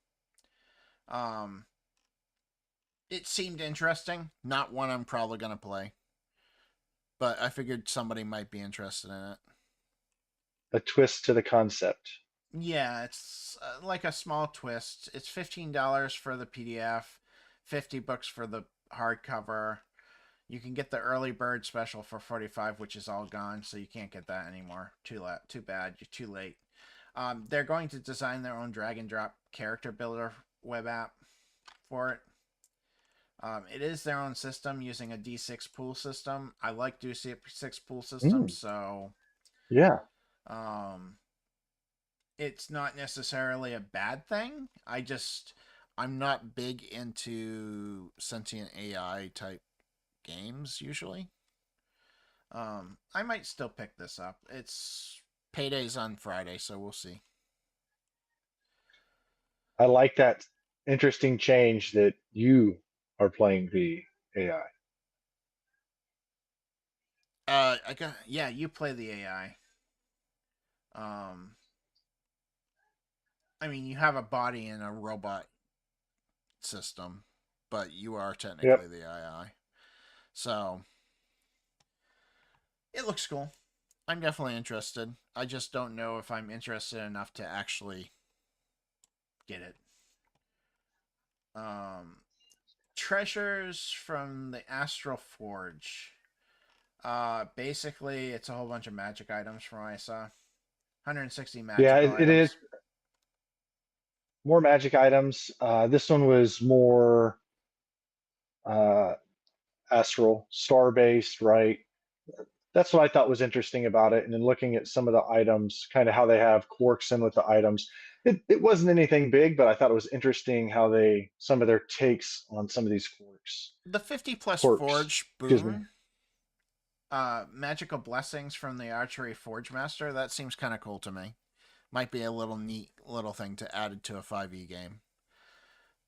It seemed interesting. Not one I'm probably going to play. But I figured somebody might be interested in it. A twist to the concept. Yeah, it's like a small twist. It's $15 for the PDF, $50 for the hardcover. You can get the early bird special for $45, which is all gone, so you can't get that anymore. Too bad. You're too late. They're going to design their own drag and drop character builder web app for it. It is their own system using a D6 pool system. I like D6 pool systems, so yeah. It's not necessarily a bad thing. I'm not big into sentient AI type games usually. I might still pick this up. It's payday's on Friday, so we'll see. I like that interesting change that you are playing the AI. You play the AI. I mean, you have a body in a robot system, but you are technically the AI. So, it looks cool. I'm definitely interested. I just don't know if I'm interested enough to actually get it. Treasures from the Astral Forge. Basically, it's a whole bunch of magic items from what I saw. 160 magical items. It is more magic items. This one was more astral, star based, right? That's what I thought was interesting about it. And then looking at some of the items, kind of how they have quirks in with the items. It wasn't anything big, but I thought it was interesting how some of their takes on some of these quirks. The 50 plus Quirks. Forge boon. Magical blessings from the Archery Forge Master. That seems kind of cool to me. Might be a little neat little thing to add to a 5e game.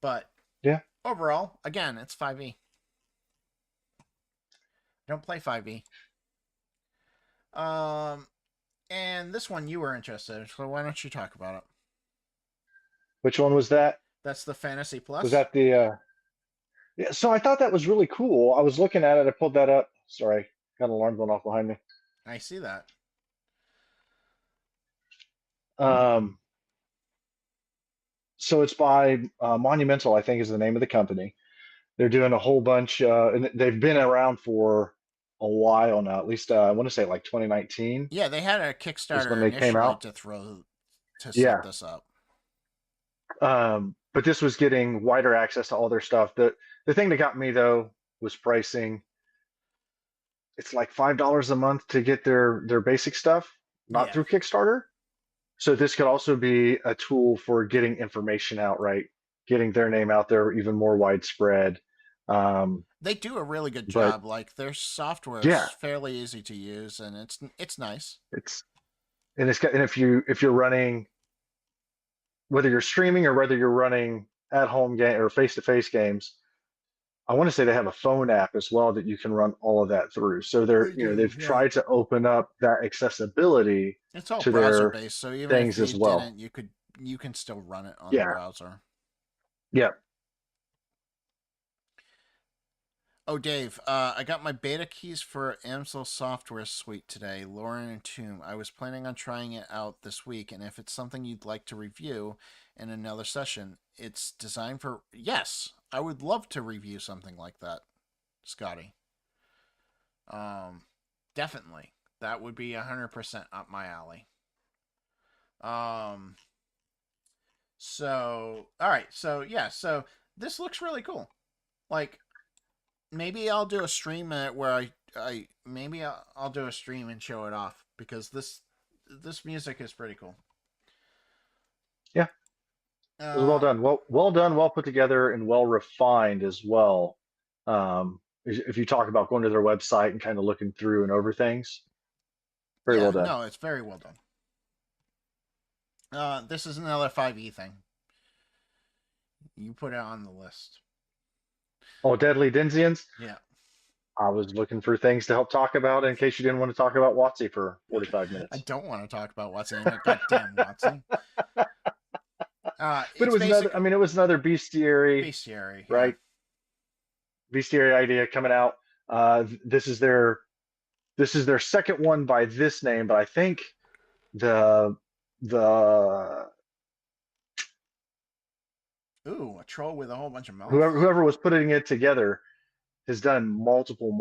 But yeah, overall, again, it's 5e. Don't play 5e. And this one you were interested in, so why don't you talk about it? Which one was that? That's the Fantasy Plus. Was that the? Yeah. So I thought that was really cool. I was looking at it. I pulled that up. Sorry, got an alarm going off behind me. I see that. So it's by Monumental, I think is the name of the company. They're doing a whole bunch, and they've been around for a while now. At least I want to say like 2019. Yeah, they had a Kickstarter when they came out to set this up. But this was getting wider access to all their stuff. The thing that got me though was pricing. It's like $5 a month to get their basic stuff, not through Kickstarter. So this could also be a tool for getting information out, right? Getting their name out there even more widespread. They do a really good job. Like their software is fairly easy to use, and it's nice. And if you're running, whether you're streaming or whether you're running at home game or face to face games, I want to say they have a phone app as well that you can run all of that through. So they've tried to open up that accessibility. It's all to browser based, so even if you didn't, you can still run it on the browser. Yeah. Oh, Dave, I got my beta keys for Amsel Software Suite today, Lauren and Tomb. I was planning on trying it out this week, and if it's something you'd like to review in another session, it's designed for. Yes, I would love to review something like that, Scotty. Um, Definitely. That would be 100% up my alley. Um, all right, so this looks really cool. Like, maybe I'll do a stream where I maybe I'll do a stream and show it off because this music is pretty cool. Yeah, it was well done. Well done, well put together, and well refined as well. If you talk about going to their website and kind of looking through and over things, very Yeah, well done. no, it's very well done. This is another 5e thing. You put it on the list. Oh, Deadly Denzians. Yeah. I was looking for things to help talk about in case you didn't want to talk about WotC for 45 I minutes. don't want to talk about what's in it. Goddamn WotC. But it It's was basic another. I mean, it was another bestiary, bestiary, yeah. right? Bestiary idea coming out. This is their second one by this name, but I think the Ooh, a troll with a whole bunch of mouths. whoever was putting it together has done multiple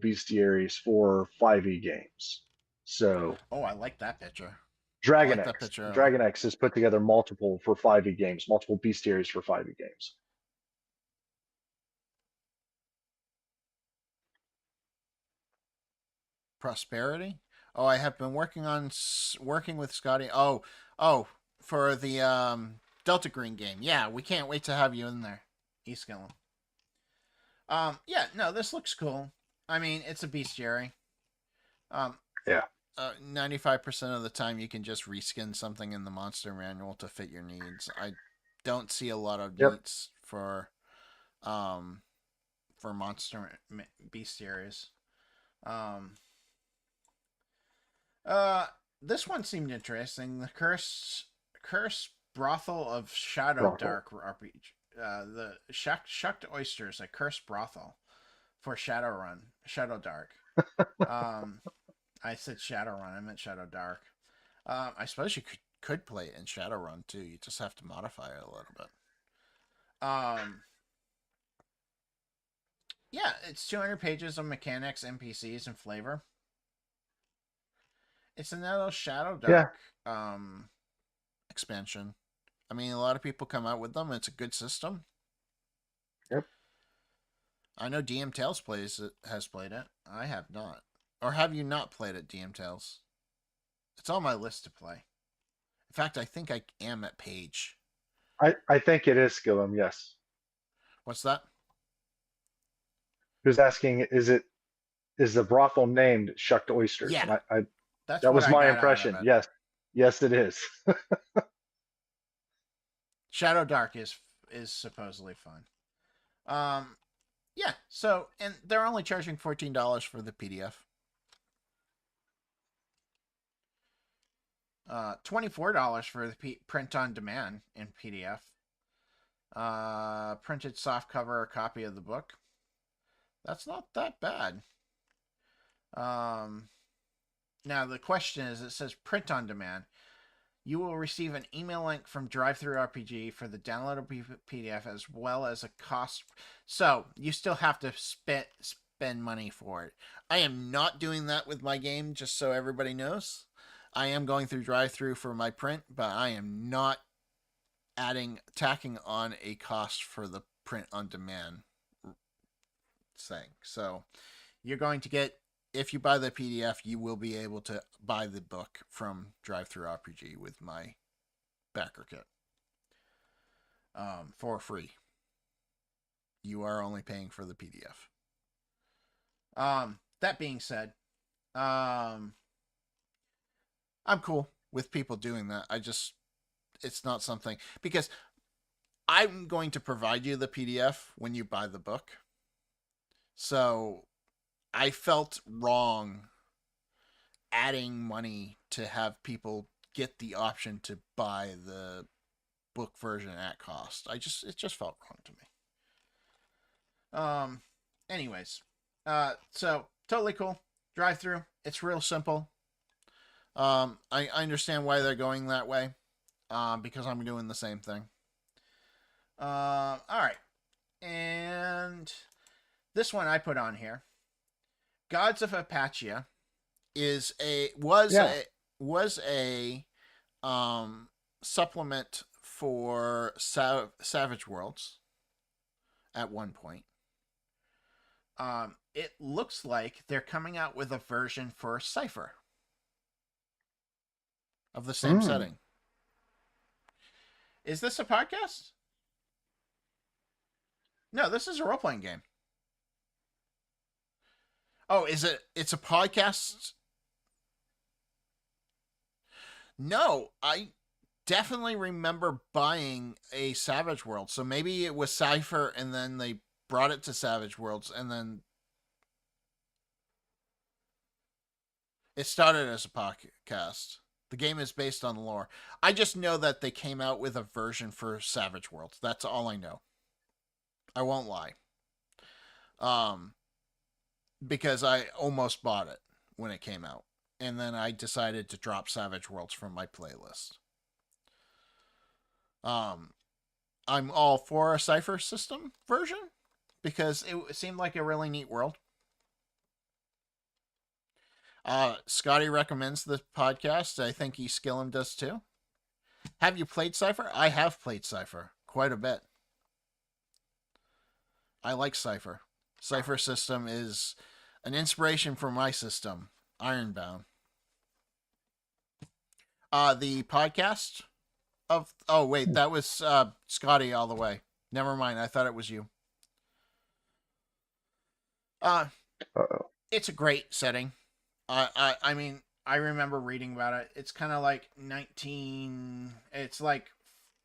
bestiaries for 5e games. So Oh, I like that picture. I Dragon like that X. picture. Dragon X has put together multiple for 5e games, multiple bestiaries for 5e games. Prosperity. Oh, I have been working with Scotty. For the Delta Green game. Yeah, we can't wait to have you in there, Eskillen. Yeah, no, this looks cool. I mean, it's a bestiary. Yeah. 95% of the time you can just reskin something in the monster manual to fit your needs. I don't see a lot of needs for monster bestiaries. This one seemed interesting. The curse brothel of Shadow Dark RPG. The shucked oysters, a cursed brothel for Shadow Dark. I said Shadowrun. I meant Shadow Dark. I suppose you could play it in Shadowrun too. You just have to modify it a little bit. Yeah, it's 200 pages of mechanics, NPCs, and flavor. It's another Shadow Dark expansion. I mean, a lot of people come out with them. It's a good system. Yep. I know DM Tales has played it. I have not. Or have you not played it, DM Tales? It's on my list to play. In fact, I think I am at page. I think it is Skillum, yes. What's that? Who's asking, is the brothel named Shucked Oysters? Yeah. And That was my impression. Yes. Yes, it is. Shadow Dark is supposedly fun. Yeah, so, and they're only charging $14 for the PDF. $24 for the print on demand in PDF. Printed softcover copy of the book. That's not that bad. Now the question is, it says print on demand. You will receive an email link from DriveThruRPG for the downloadable PDF as well as a cost. So you still have to spend money for it. I am not doing that with my game, just so everybody knows. I am going through DriveThru for my print, but I am not tacking on a cost for the print on demand thing. So you're going to get, if you buy the PDF, you will be able to buy the book from DriveThruRPG with my backer kit for free. You are only paying for the PDF. That being said, I'm cool with people doing that. It's not something, because I'm going to provide you the PDF when you buy the book. So I felt wrong adding money to have people get the option to buy the book version at cost. It just felt wrong to me. anyways, so totally cool. Drive through. It's real simple. I understand why they're going that way. Because I'm doing the same thing. All right, and this one I put on here. Gods of Apatia was a supplement for Savage Worlds at one point. It looks like they're coming out with a version for Cypher of the same setting. Is this a podcast? No, this is a role-playing game. Oh, is it? It's a podcast? No, I definitely remember buying a Savage World. So maybe it was Cypher and then they brought it to Savage Worlds and then it started as a podcast. The game is based on lore. I just know that they came out with a version for Savage Worlds. That's all I know. I won't lie. Because I almost bought it when it came out. And then I decided to drop Savage Worlds from my playlist. I'm all for a Cypher system version because it seemed like a really neat world. Scotty recommends the podcast. I think Skillum does too. Have you played Cypher? I have played Cypher quite a bit. I like Cypher. Cypher system is an inspiration for my system, Ironbound. The podcast of... Oh, wait, that was Scotty all the way. Never mind, I thought it was you. It's a great setting. I mean, I remember reading about it. It's kind of like it's like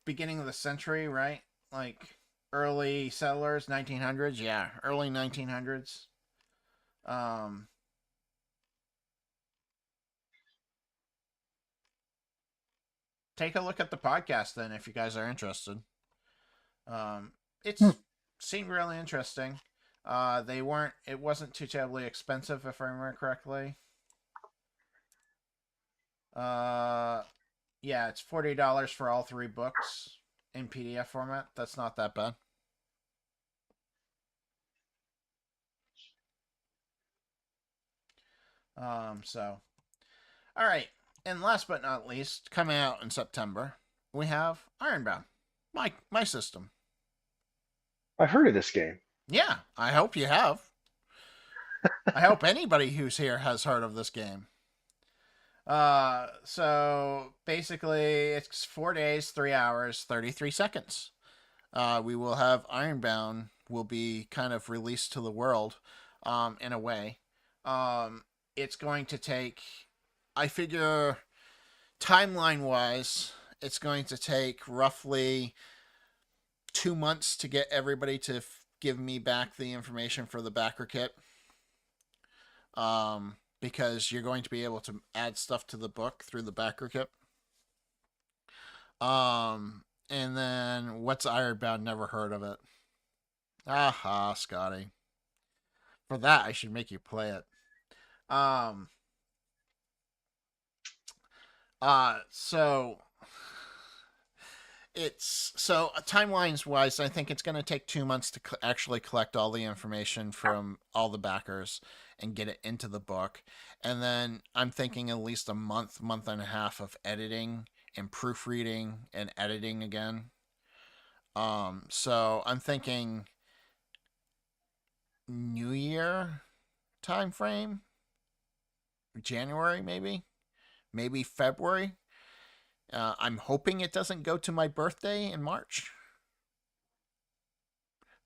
beginning of the century, right? Like early settlers, 1900s. Yeah, early 1900s. Take a look at the podcast then if you guys are interested. It's seemed really interesting. It wasn't too terribly expensive if I remember correctly. Yeah, it's $40 for all 3 books in PDF format. That's not that bad. So, all right. And last but not least, coming out in September, we have Ironbound, my system. I've heard of this game. Yeah, I hope you have. I hope anybody who's here has heard of this game. So basically, it's 4 days, 3 hours, 33 seconds. We will have Ironbound will be kind of released to the world, in a way. It's going to take, I figure, timeline-wise, it's going to take roughly 2 months to get everybody to give me back the information for the backer kit. Because you're going to be able to add stuff to the book through the backer kit. And then, what's Ironbound? Never heard of it. Aha, Scotty. For that, I should make you play it. So timelines wise, I think it's going to take 2 months to actually collect all the information from all the backers and get it into the book. And then I'm thinking at least a month and a half of editing and proofreading and editing again. So I'm thinking New Year time frame, January maybe February. I'm hoping it doesn't go to my birthday in March,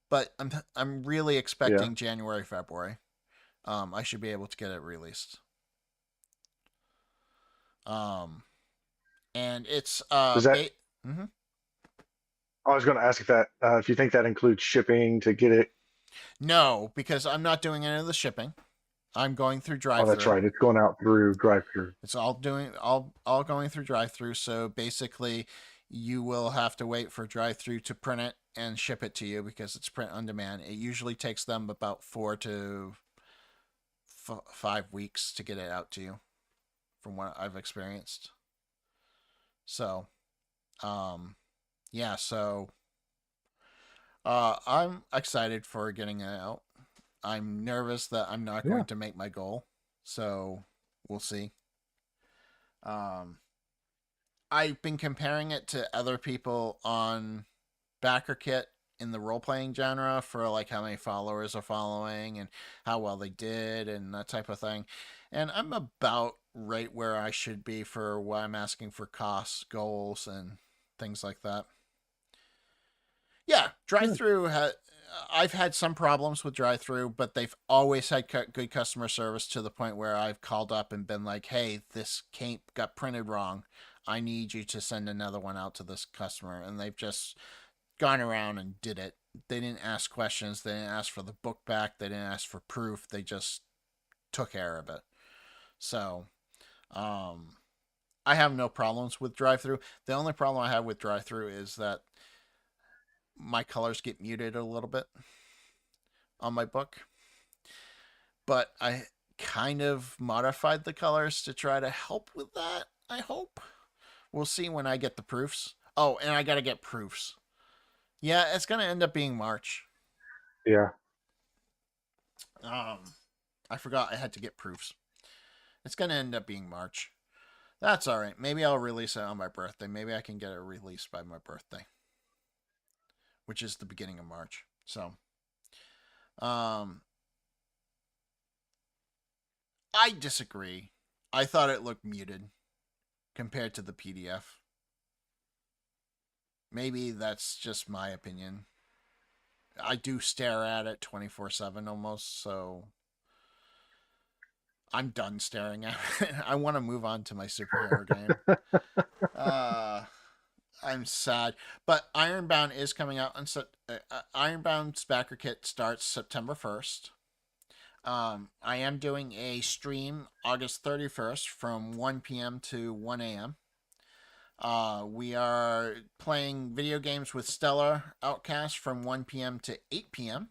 but I'm really expecting January, February. I should be able to get it released. And it's Does that? I was going to ask if you think that includes shipping to get it. No, because I'm not doing any of the shipping. I'm going through drive-thru. Oh, that's right. It's going out through drive-thru. It's all going through drive-thru. So basically, you will have to wait for drive-thru to print it, and ship it to you because it's print on demand. It usually takes them about 4 to 5 weeks to get it out to you, from what I've experienced. So, yeah, so I'm excited for getting it out. I'm nervous that I'm not going to make my goal, so we'll see. I've been comparing it to other people on BackerKit in the role playing genre for like how many followers are following and how well they did and that type of thing. And I'm about right where I should be for what I'm asking for costs, goals, and things like that. Yeah, drive-through. I've had some problems with drive-through, but they've always had good customer service to the point where I've called up and been like, "Hey, this got printed wrong. I need you to send another one out to this customer," and they've just gone around and did it. They didn't ask questions. They didn't ask for the book back. They didn't ask for proof. They just took care of it. So, I have no problems with drive-through. The only problem I have with drive-through is that my colors get muted a little bit on my book, but I kind of modified the colors to try to help with that. I hope. We'll see when I get the proofs. Oh, and I got to get proofs. Yeah, it's going to end up being March. Yeah. I forgot I had to get proofs. It's going to end up being March. That's all right. Maybe I'll release it on my birthday. Maybe I can get it released by my birthday, which is the beginning of March. So, I disagree. I thought it looked muted compared to the PDF. Maybe that's just my opinion. I do stare at it 24/7 almost, so I'm done staring at it. I want to move on to my superhero game. I'm sad, but Ironbound is coming out on Ironbound's backer kit starts September 1st. I am doing a stream August 31st from 1 p.m. to 1 a.m. We are playing video games with Stellar Outcast from 1 p.m. to 8 p.m.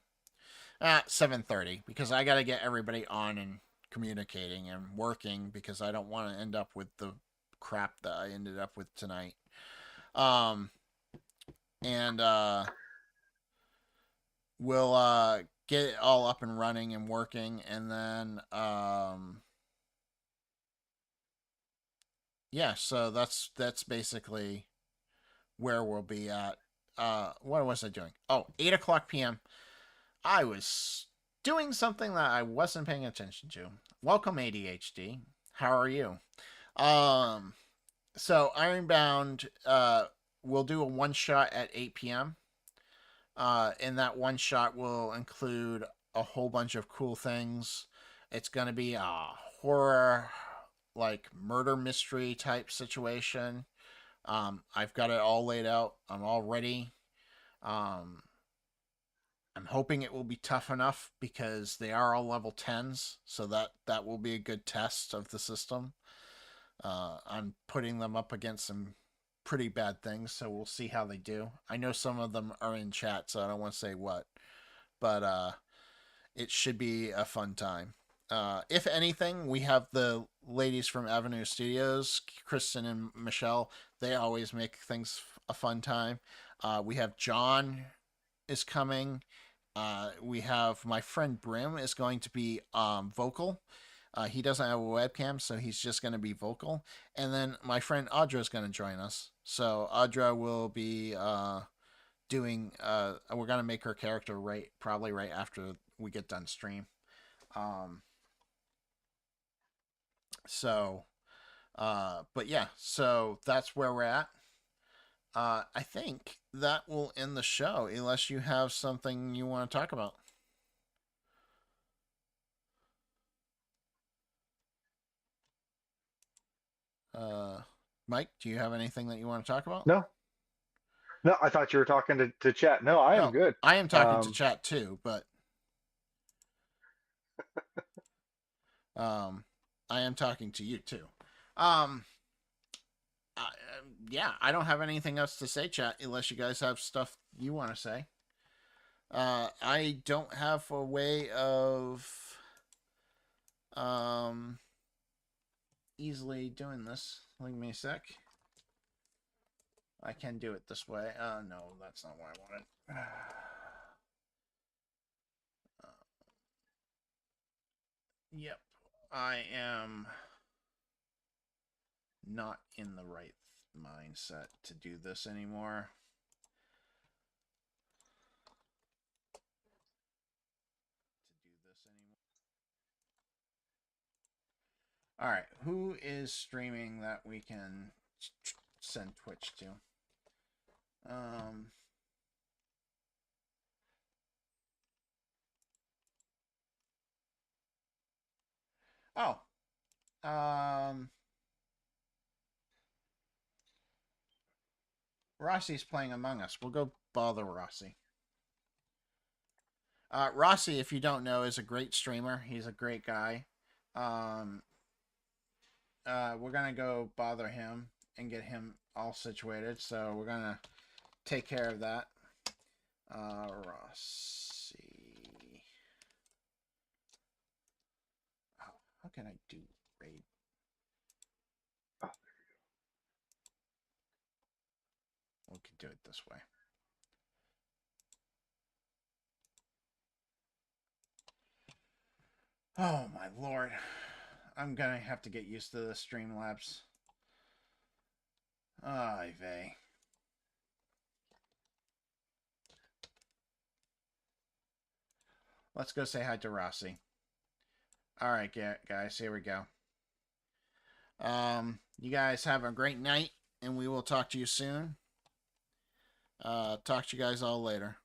at 7:30 because I got to get everybody on and communicating and working because I don't want to end up with the crap that I ended up with tonight. And we'll get it all up and running and working, and then yeah, so that's basically where we'll be at. What was I doing? Oh, 8 o'clock p.m. I was doing something that I wasn't paying attention to. Welcome, ADHD. How are you? So Ironbound, we'll do a one shot at 8 p.m. And that one shot will include a whole bunch of cool things. It's gonna be a horror, like murder mystery type situation. I've got it all laid out. I'm all ready. I'm hoping it will be tough enough because they are all level 10s, so that will be a good test of the system. I'm putting them up against some pretty bad things, so we'll see how they do. I know some of them are in chat, so I don't want to say what, but it should be a fun time. If anything, we have the ladies from Avenue Studios, Kristen and Michelle. They always make things a fun time. We have John is coming. We have my friend Brim is going to be vocal. He doesn't have a webcam, so he's just going to be vocal. And then my friend Audra is going to join us. So Audra will be doing. We're going to make her character probably right after we get done stream. But yeah, so that's where we're at. I think that will end the show, unless you have something you want to talk about. Mike, do you have anything that you want to talk about? No. No, I thought you were talking to chat. No, I am good. I am talking to chat too, but I am talking to you too. Yeah, I don't have anything else to say, chat, unless you guys have stuff you want to say. I don't have a way of easily doing this. Leave me a sec. I can do it this way. No, that's not what I wanted. Yep, I am not in the right mindset to do this anymore. All right, who is streaming that we can send Twitch to? Oh, Rossi's playing Among Us. We'll go bother Rossi. Rossi, if you don't know, is a great streamer. He's a great guy. We're gonna go bother him and get him all situated. So we're gonna take care of that. Rossi. Oh, how can I do raid? We can do it this way. Oh my lord. I'm gonna have to get used to the Streamlabs. Ay vey. Let's go say hi to Rossi. Alright, guys, here we go. You guys have a great night, and we will talk to you soon. Talk to you guys all later.